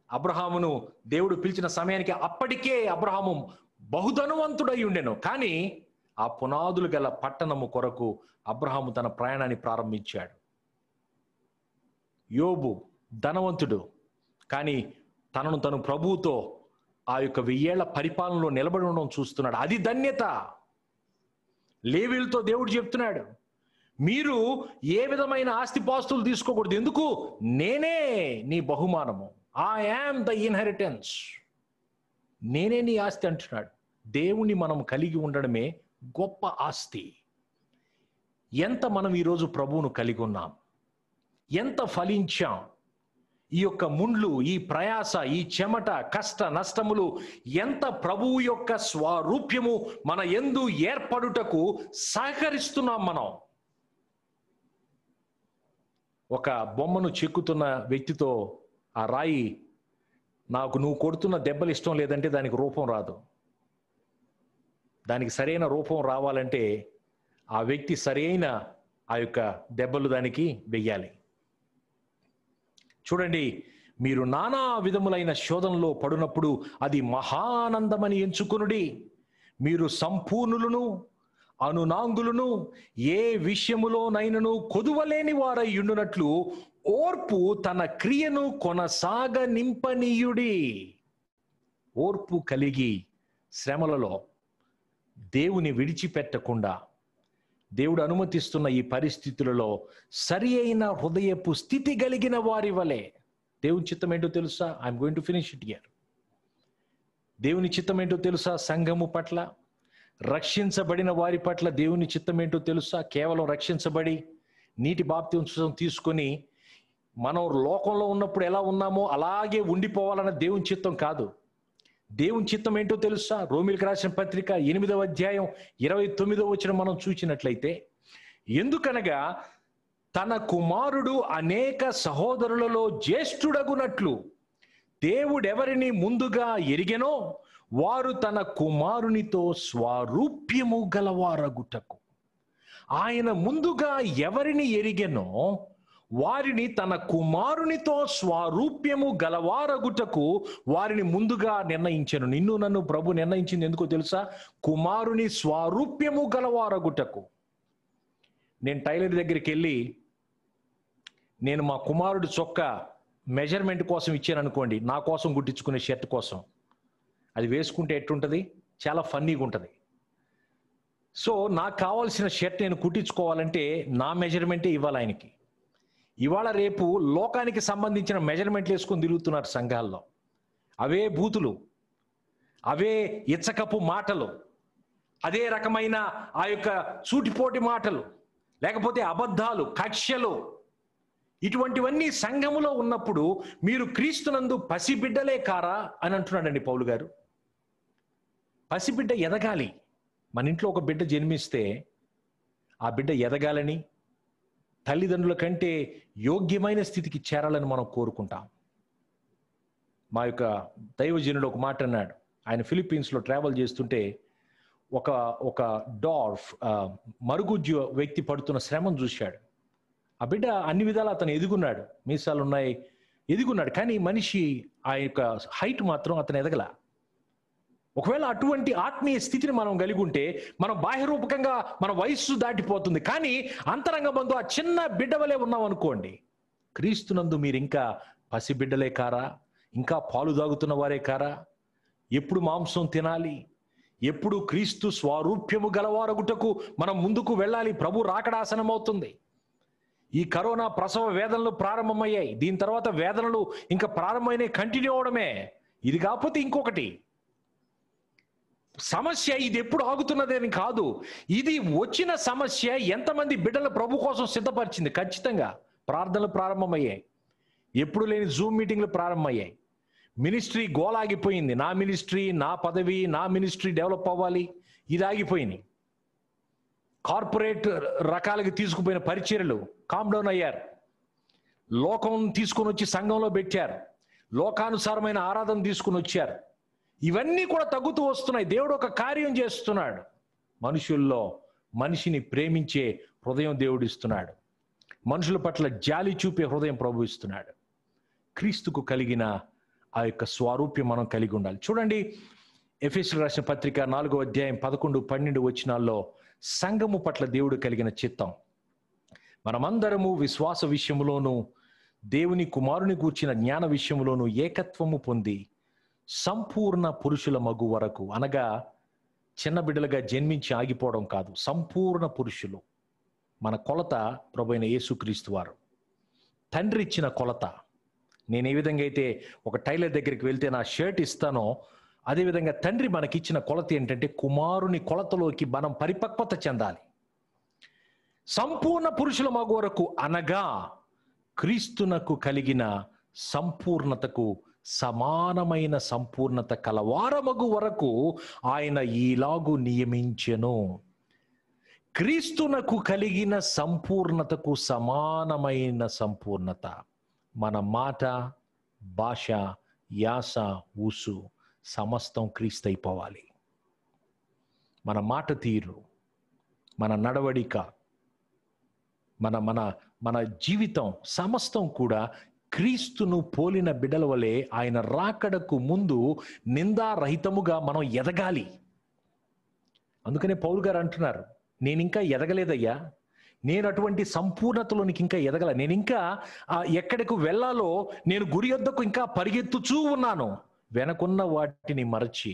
అబ్రహామును దేవుడు పిలిచిన సమయానికి అప్పటికే అబ్రహాము బహుధనవంతుడై ఉండెను, కానీ ఆ పునాదులు గల పట్టణము కొరకు అబ్రహాము తన ప్రయాణాన్ని ప్రారంభించాడు. యోబు ధనవంతుడు, కానీ తనను తను ప్రభువుతో ఆ యొక్క 1000 ఏళ్ల పరిపాలనలో నిలబడి ఉండడం చూస్తున్నాడు. అది ధన్యత. లేవీయులతో దేవుడు చెప్తున్నాడు, మీరు ఏ విధమైన ఆస్తిపాస్తులు తీసుకోకూడదు, ఎందుకు? నేనే నీ బహుమానము. I am the inheritance. నేనే నీ ఆస్తి అంటున్నాడు. దేవుణ్ణి మనం కలిగి ఉండడమే గొప్ప ఆస్తి. ఎంత మనం ఈరోజు ప్రభువును కలిగి ఉన్నాం, ఎంత ఫలించాం. ఈ యొక్క ముండ్లు, ఈ ప్రయాస, ఈ చెమట, కష్ట నష్టములు ఎంత ప్రభువు యొక్క స్వరూప్యము మన యందు ఏర్పడుటకు సహకరిస్తున్నాం మనం. ఒక బొమ్మను చెక్కుతున్న వ్యక్తితో ఆ రాయి, నాకు నువ్వు కొడుతున్న దెబ్బలు ఇష్టం లేదంటే దానికి రూపం రాదు. దానికి సరైన రూపం రావాలంటే ఆ వ్యక్తి సరైన ఆ యొక్క దెబ్బలు దానికి వెయ్యాలి. చూడండి, మీరు నానా విధములైన శోధనలో పడినప్పుడు అది మహానందమని ఎంచుకొనుడి. మీరు సంపూర్ణులను అనునాంగులను ఏ విషయములోనైనను కొదువలేని వారై ఉండునట్లు ఓర్పు తన క్రియను కొనసాగనింపనీయుడి. ఓర్పు కలిగి శ్రమలలో దేవుని విడిచిపెట్టకుండా, దేవుడు అనుమతిస్తున్న ఈ పరిస్థితులలో సరి అయిన హృదయపు స్థితి కలిగిన వారి వలె. దేవుని చిత్తం ఏంటో తెలుసా? I'm going to finish it here. దేవుని చిత్తం ఏంటో తెలుసా? సంఘము పట్ల, రక్షించబడిన వారి పట్ల దేవుని చిత్తం ఏంటో తెలుసా? కేవలం రక్షించబడి నీటి బాప్తిసం తీసుకొని మనం లోకంలో ఉన్నప్పుడు ఎలా ఉన్నామో అలాగే ఉండిపోవాలన్న దేవుని చిత్తం కాదు. దేవుని చిత్తం ఏంటో తెలుసా? రోమీయులకు రాసిన పత్రిక 8వ అధ్యాయం 29వ వచనం మనం చూసినట్లయితే, ఎందుకనగా తన కుమారుడు అనేక సహోదరులలో జ్యేష్ఠుడగునట్లు దేవుడెవరిని ముందుగా ఎరిగెనో వారు తన కుమారునితో స్వరూప్యము గలవారగుటకు. ఆయన ముందుగా ఎవరిని ఎరిగెనో వారిని తన కుమారునితో స్వరూప్యము గలవారగుటకు వారిని ముందుగా నిర్ణయించెను. నిన్ను నన్ను ప్రభు నిర్ణయించింది ఎందుకో తెలుసా? కుమారుని స్వరూప్యము గలవారగుటకు. నేను టైలర్ దగ్గరికి వెళ్ళి నేను మా కుమారుడు చొక్కా మెజర్మెంట్ కోసం ఇచ్చాను అనుకోండి, నా కోసం కుట్టించుకునే షర్ట్ కోసం, అది వేసుకుంటే ఎట్టుంటుంది? చాలా ఫన్నీగా ఉంటుంది. సో నాకు కావాల్సిన షర్ట్ నేను కుట్టించుకోవాలంటే నా మెజర్మెంటే ఇవ్వాలి ఆయనకి. ఇవాళ రేపు లోకానికి సంబంధించిన మెజర్మెంట్లు వేసుకొని తిరుగుతున్నారు సంఘాల్లో. అవే బూతులు, అవే ఇచ్చకపు మాటలు, అదే రకమైన ఆ యొక్క సూటిపోటి మాటలు, లేకపోతే అబద్ధాలు, కక్ష్యలు, ఇటువంటివన్నీ సంఘములో ఉన్నప్పుడు మీరు క్రీస్తునందు పసిబిడ్డలే కారా అని అంటున్నాడండి పౌలు గారు. పసిబిడ్డ ఎదగాలి. మన ఇంట్లో ఒక బిడ్డ జన్మిస్తే ఆ బిడ్డ ఎదగాలని, తల్లిదండ్రుల కంటే యోగ్యమైన స్థితికి చేరాలని మనం కోరుకుంటాం. మా యొక్క దైవజనుడు ఒక మాట అన్నాడు. ఆయన ఫిలిప్పీన్స్లో ట్రావెల్ చేస్తుంటే ఒక డార్ఫ్ మరుగుజ్జు వ్యక్తి పడుతున్న శ్రమను చూశాడు. ఆ బిడ్డ అన్ని విధాలు అతను ఎదుగున్నాడు, మీసాలు ఉన్నాయి, ఎదుగున్నాడు, కానీ మనిషి ఆ యొక్క హైట్ మాత్రం అతను ఎదగల. ఒకవేళ అటువంటి ఆత్మీయ స్థితిని మనం కలిగి ఉంటే మనం బాహ్యరూపకంగా మన వయస్సు దాటిపోతుంది, కానీ అంతరంగ బంధు ఆ చిన్న బిడ్డ వలె ఉన్నాం అనుకోండి. క్రీస్తునందు మీరు ఇంకా పసిబిడ్డలే కారా? ఇంకా పాలు తాగుతున్న వారే కారా? ఎప్పుడు మాంసం తినాలి? ఎప్పుడు క్రీస్తు స్వరూప్యము గలవారగుటకు మనం ముందుకు వెళ్ళాలి. ప్రభు రాకడాసనం అవుతుంది. ఈ కరోనా ప్రసవ వేదనలు ప్రారంభమయ్యాయి. దీని తర్వాత వేదనలు ఇంకా ప్రారంభమైనవి, కంటిన్యూ అవడమే. ఇది కాకపోతే ఇంకొకటి సమస్య. ఇది ఎప్పుడు ఆగుతున్నదని కాదు, ఇది వచ్చిన సమస్య ఎంతమంది బిడ్డలు ప్రభు కోసం సిద్ధపరిచింది. ఖచ్చితంగా ప్రార్థనలు ప్రారంభమయ్యాయి, ఎప్పుడు లేని జూమ్ మీటింగ్లు ప్రారంభమయ్యాయి. మినిస్ట్రీ గోలాగిపోయింది. నా మినిస్ట్రీ, నా పదవి, నా మినిస్ట్రీ డెవలప్ అవ్వాలి, ఇది ఆగిపోయింది. కార్పొరేట్ రకాలకి తీసుకుపోయిన పరిచర్యలు కామ్ డౌన్ అయ్యారు. లోకం తీసుకొని వచ్చి సంఘంలో పెట్టారు. లోకానుసారమైన ఆరాధన తీసుకుని వచ్చారు. ఇవన్నీ కూడా తగ్గుతూ వస్తున్నాయి. దేవుడు ఒక కార్యం చేస్తున్నాడు. మనుషుల్లో మనిషిని ప్రేమించే హృదయం దేవుడు ఇస్తున్నాడు. మనుషుల పట్ల జాలి చూపే హృదయం ప్రభు ఇస్తున్నాడు. క్రీస్తుకు కలిగిన ఆ యొక్క స్వారూప్యం మనం కలిగి ఉండాలి. చూడండి, ఎఫెసీయులకు రాసిన పత్రిక 4వ అధ్యాయం 11, 12 వచనాల్లో సంఘము పట్ల దేవుడు కలిగిన చిత్తం. మనమందరము విశ్వాస విషయములోను దేవుని కుమారుని గూర్చిన జ్ఞాన విషయములోను ఏకత్వము పొంది సంపూర్ణ పురుషుల మగు వరకు, అనగా చిన్న బిడ్డలుగా జన్మించి ఆగిపోవడం కాదు, సంపూర్ణ పురుషులు. మన కొలత ప్రభువైన యేసుక్రీస్తు వారు. తండ్రి ఇచ్చిన కొలత. నేను ఏ విధంగా అయితే ఒక టైలర్ దగ్గరికి వెళ్తే నా షర్ట్ ఇస్తానో, అదేవిధంగా తండ్రి మనకిచ్చిన కొలత ఏంటంటే కుమారుని కొలతలోకి మనం పరిపక్వత చెందాలి. సంపూర్ణ పురుషుల మగు వరకు, అనగా క్రీస్తునకు కలిగిన సంపూర్ణతకు సమానమైన సంపూర్ణత కలవారమగు వరకు ఆయన ఈలాగు నియమించెను. క్రీస్తునకు కలిగిన సంపూర్ణతకు సమానమైన సంపూర్ణత. మన మాట, భాష, యాస, ఊసు సమస్తం క్రీస్తు అయిపోవాలి. మన మాట తీరు, మన నడవడిక, మన మన మన జీవితం సమస్తం కూడా క్రీస్తును పోలిన బిడ్డల వలె ఆయన రాకడకు ముందు నిందారహితముగా మనం ఎదగాలి. అందుకనే పౌలు గారు అంటున్నారు, నేను ఇంకా ఎదగలేదయ్యా, నేను అటువంటి సంపూర్ణతలోనికి ఇంకా ఎదగల, నేను ఇంకా ఎక్కడికి వెళ్ళాలో నేను గురి యొద్దకు ఇంకా పరిగెత్తుచూ ఉన్నాను. వెనకున్న వాటిని మరచి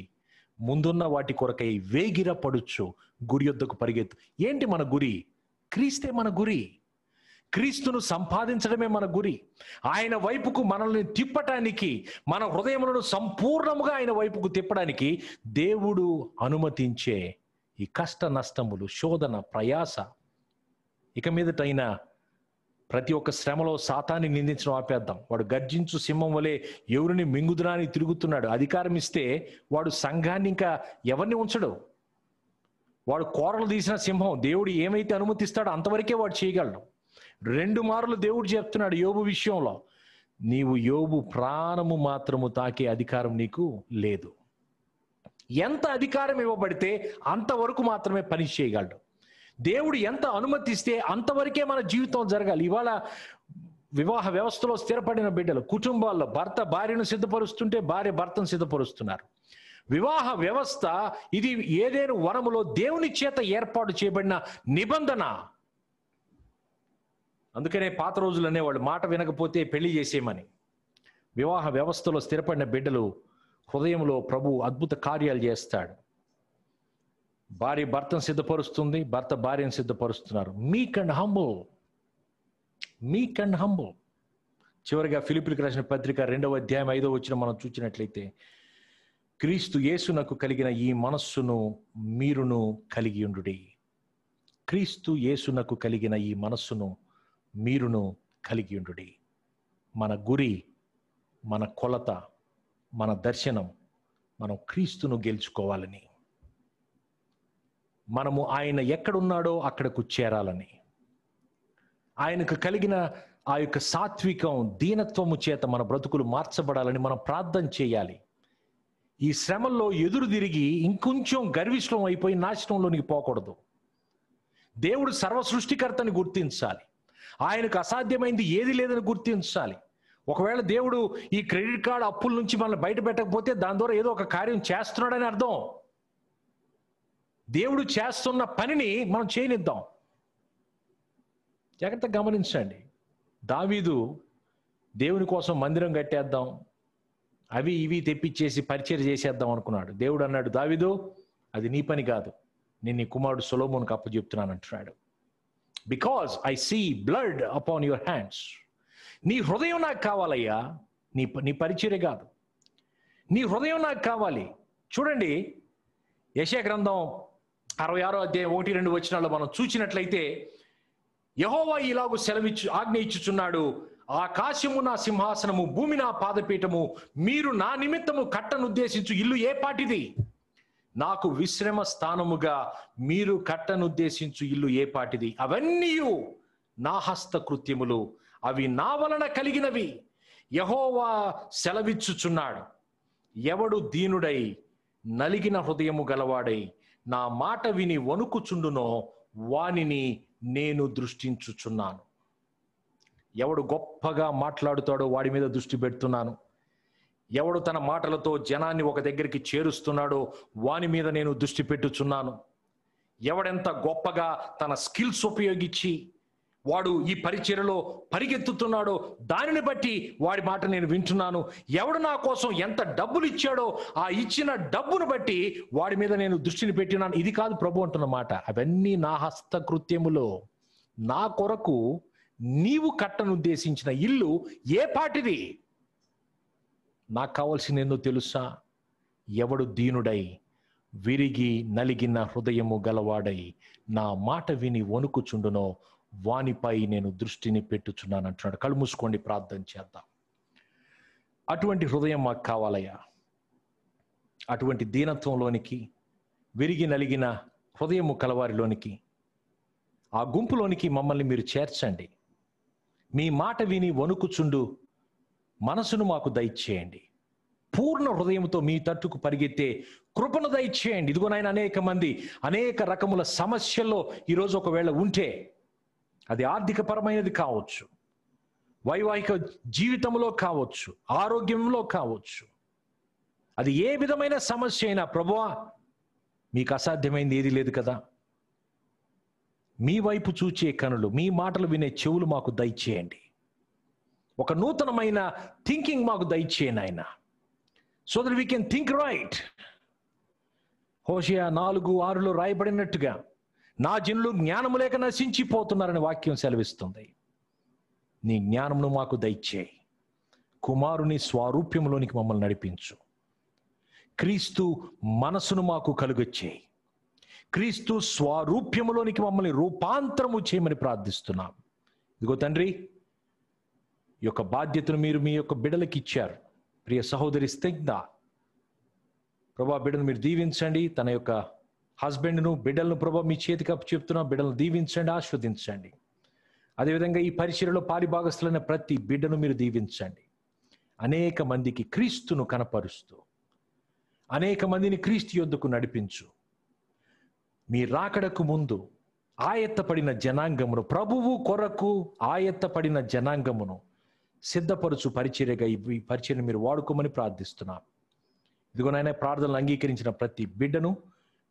ముందున్న వాటి కొరకై వేగిర పడుచు గురి యొద్దకు పరిగెత్తు. ఏంటి మన గురి? క్రీస్తే మన గురి. క్రీస్తును సంపాదించడమే మన గురి. ఆయన వైపుకు మనల్ని తిప్పటానికి, మన హృదయములను సంపూర్ణముగా ఆయన వైపుకు తిప్పడానికి దేవుడు అనుమతించే ఈ కష్ట నష్టములు, శోధన, ప్రయాస, ఇక మీదటైనా ప్రతి ఒక్క శ్రమలో సాతాన్ని నిందించడం ఆపేద్దాం. వాడు గర్జించు సింహం వలె ఎవరిని మింగుదురాని తిరుగుతున్నాడు. అధికారం ఇస్తే వాడు సంఘాన్ని ఇంకా ఎవరిని ఉంచడు. వాడు కోరలు తీసిన సింహం. దేవుడు ఏమైతే అనుమతిస్తాడో అంతవరకే వాడు చేయగలడు. 2 మారులు దేవుడు చెప్తున్నాడు యోబు విషయంలో, నీవు యోబు ప్రాణము మాత్రము తాకే అధికారం నీకు లేదు. ఎంత అధికారం ఇవ్వబడితే అంతవరకు మాత్రమే పని చేయగలడు. దేవుడు ఎంత అనుమతిస్తే అంతవరకే మన జీవితం జరగాలి. ఇవాళ వివాహ వ్యవస్థలో స్థిరపడిన బిడ్డలు, కుటుంబాల్లో భర్త భార్యను సిద్ధపరుస్తుంటే భార్య భర్తను సిద్ధపరుస్తున్నారు. వివాహ వ్యవస్థ ఇది ఏదేను వనములో దేవుని చేత ఏర్పాటు చేయబడిన నిబంధన. అందుకనే పాత రోజులు అనేవాళ్ళు మాట వినకపోతే పెళ్లి చేసేయమని. వివాహ వ్యవస్థలో స్థిరపడిన బిడ్డలు హృదయంలో ప్రభు అద్భుత కార్యాలు చేస్తాడు. భార్య భర్తను సిద్ధపరుస్తుంది, భర్త భార్యను సిద్ధపరుస్తున్నారు. మీక్ అండ్ హంబుల్. చివరిగా ఫిలిప్పీయులకు రాసిన పత్రిక 2వ అధ్యాయం 5వ వచనం మనం చూసినట్లయితే, క్రీస్తు యేసునకు కలిగిన ఈ మనస్సును మీరును కలిగి ఉండుడి. క్రీస్తు యేసునకు కలిగిన ఈ మనస్సును మీరును కలిగి ఉండుడి. మన గురి, మన కొలత, మన దర్శనం మనం క్రీస్తును గెలుచుకోవాలని, మనము ఆయన ఎక్కడున్నాడో అక్కడకు చేరాలని, ఆయనకు కలిగిన ఆ యొక్క సాత్వికం, దీనత్వము చేత మన బ్రతుకులు మార్చబడాలని మనం ప్రార్థన చేయాలి. ఈ శ్రమల్లో ఎదురు తిరిగి ఇంకొంచెం గర్విష్ఠం అయిపోయి నాశనంలోనికి పోకూడదు. దేవుడు సర్వ సృష్టికర్తని గుర్తించాలి. ఆయనకు అసాధ్యమైంది ఏది లేదని గుర్తించాలి. ఒకవేళ దేవుడు ఈ క్రెడిట్ కార్డు అప్పుల నుంచి మనల్ని బయట పెట్టకపోతే దాని ద్వారా ఏదో ఒక కార్యం చేస్తున్నాడని అర్థం. దేవుడు చేస్తున్న పనిని మనం చేయనిద్దాం. జాగ్రత్తగా గమనించండి. దావీదు దేవుని కోసం మందిరం కట్టేద్దాం, అవి ఇవి తెప్పించేసి పరిచయం చేసేద్దాం అనుకున్నాడు. దేవుడు అన్నాడు, దావీదు అది నీ పని కాదు, నేను నీ కుమారుడు సొలొమోనుకు అప్పచెప్తున్నాను అంటున్నాడు. Because I see blood upon your hands. నీ హృదయం నాకు కావాలయ్యా, నీ పరిచర్య కాదు, నీ హృదయం నాకు కావాలి. చూడండి, యెషయా గ్రంథం 66వ అధ్యాయం 1-2 వచనాల్లో మనం చూసినట్లయితే, యెహోవా ఇలాగు ఆజ్ఞ ఇచ్చుచున్నాడు, ఆకాశము నా సింహాసనము, భూమి నా పాదపీఠము, మీరు నా నిమిత్తము కట్టనుద్దేశించు ఇల్లు ఏ పాటిది? నాకు విశ్రమ స్థానముగా మీరు కట్టనుద్దేశించు ఇల్లు ఏ పాటిది? అవన్నీ నా హస్త కృత్యములు, అవి నా వలన కలిగినవి. యెహోవా సెలవిచ్చుచున్నాడు, ఎవడు దీనుడై నలిగిన హృదయము గలవాడై నా మాట విని వణుకుచుండునో వానిని నేను దృష్టించుచున్నాను. ఎవడు గొప్పగా మాట్లాడుతాడో వాడి మీద దృష్టి పెడుతున్నాను. ఎవడు తన మాటలతో జనాన్ని ఒక దగ్గరికి చేరుస్తున్నాడో వాని మీద నేను దృష్టి పెట్టుచున్నాను. ఎవడెంత గొప్పగా తన స్కిల్స్ ఉపయోగించి వాడు ఈ పరిచర్యలో పరిగెత్తుతున్నాడో దానిని బట్టి వాడి మాట నేను వింటున్నాను. ఎవడు నా కోసం ఎంత డబ్బులు ఇచ్చాడో ఆ ఇచ్చిన డబ్బును బట్టి వాడి మీద నేను దృష్టిని పెట్టినాను. ఇది కాదు ప్రభు అంటున్న మాట. అవన్నీ నా హస్తకృత్యములో నా కొరకు నీవు కట్టనుద్దేశించిన ఇల్లు ఏ పాటిది? నాకు కావాల్సింది ఏందో తెలుసా? ఎవడు దీనుడై విరిగి నలిగిన హృదయము గలవాడై నా మాట విని వణుకుచుండునో వానిపై నేను దృష్టిని పెట్టుచున్నాను అంటున్నాడు. కళ్ళు మూసుకోండి, ప్రార్థన చేద్దాం. అటువంటి హృదయం మాకు కావాలయ్యా. అటువంటి దీనత్వంలోనికి, విరిగి నలిగిన హృదయము కలవారిలోనికి, ఆ గుంపులోనికి మమ్మల్ని మీరు చేర్చండి. మీ మాట విని వణుకుచుండు మనసును మాకు దయచేయండి. పూర్ణ హృదయంతో మీ తట్టుకు పరిగెత్తే కృపను దయచేయండి. ఇదిగో నాయన, అనేక మంది అనేక రకముల సమస్యల్లో ఈరోజు ఒకవేళ ఉంటే, అది ఆర్థికపరమైనది కావచ్చు, వైవాహిక జీవితంలో కావచ్చు, ఆరోగ్యంలో కావచ్చు, అది ఏ విధమైన సమస్య అయినా ప్రభువా మీకు అసాధ్యమైంది ఏది లేదు కదా. మీ వైపు చూచే కనులు, మీ మాటలు వినే చెవులు మాకు దయచేయండి. ఒక నూతనమైన థింకింగ్ మాకు దయచేయండి ఆయన, so that we can think right. Hosea 4:6 రాయబడినట్టుగా నా జనులు జ్ఞానము లేక నశించిపోతున్నారని వాక్యం సెలవిస్తుంది. నీ జ్ఞానమును మాకు దయచేయి. కుమారుని స్వారూప్యములోనికి మమ్మల్ని నడిపించు. క్రీస్తు మనసును మాకు కలుగొచ్చేయి. క్రీస్తు స్వారూప్యములోనికి మమ్మల్ని రూపాంతరము చేయమని ప్రార్థిస్తున్నాం. ఇదిగో తండ్రి, ఈ యొక్క బాధ్యతను మీరు మీ యొక్క బిడ్డలకు ఇచ్చారు. ప్రియ సహోదరి స్నిగ్ధ, ప్రభా బిడ్డను మీరు దీవించండి. తన యొక్క హస్బెండ్ను, బిడ్డలను ప్రభా మీ చేతికి అప్పు చెప్తున్నా, బిడ్డలను దీవించండి, ఆస్వాదించండి. అదేవిధంగా ఈ పరిచర్యలో పాలిభాగస్తులైన ప్రతి బిడ్డను మీరు దీవించండి. అనేక మందికి క్రీస్తును కనపరుస్తూ అనేక మందిని క్రీస్తు యొద్దకు నడిపించు. మీ రాకడకు ముందు ఆయత్తపడిన జనాంగమును, ప్రభువు కొరకు ఆయత్తపడిన జనాంగమును సిద్ధపరచు పరిచర్యగా ఈ పరిచర్యను మీరు వాడుకోమని ప్రార్థిస్తున్నాం. ఇదిగో నాయన, ప్రార్థనలు అంగీకరించిన ప్రతి బిడ్డను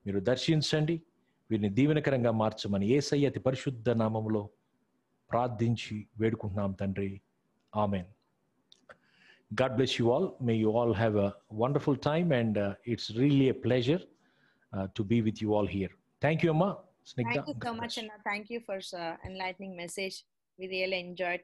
మీరు దర్శించండి, వీరిని దీవెనకరంగా మార్చమని యేసయ్య అతి పరిశుద్ధ నామములో ప్రార్థించి వేడుకుంటున్నాం తండ్రి. Amen. God bless you all. May you all have a wonderful time, and it's really a pleasure to be with you all here. Thank you, Amma. Snigdha. Thank you so much, Anna. Thank you for enlightening message. We really enjoyed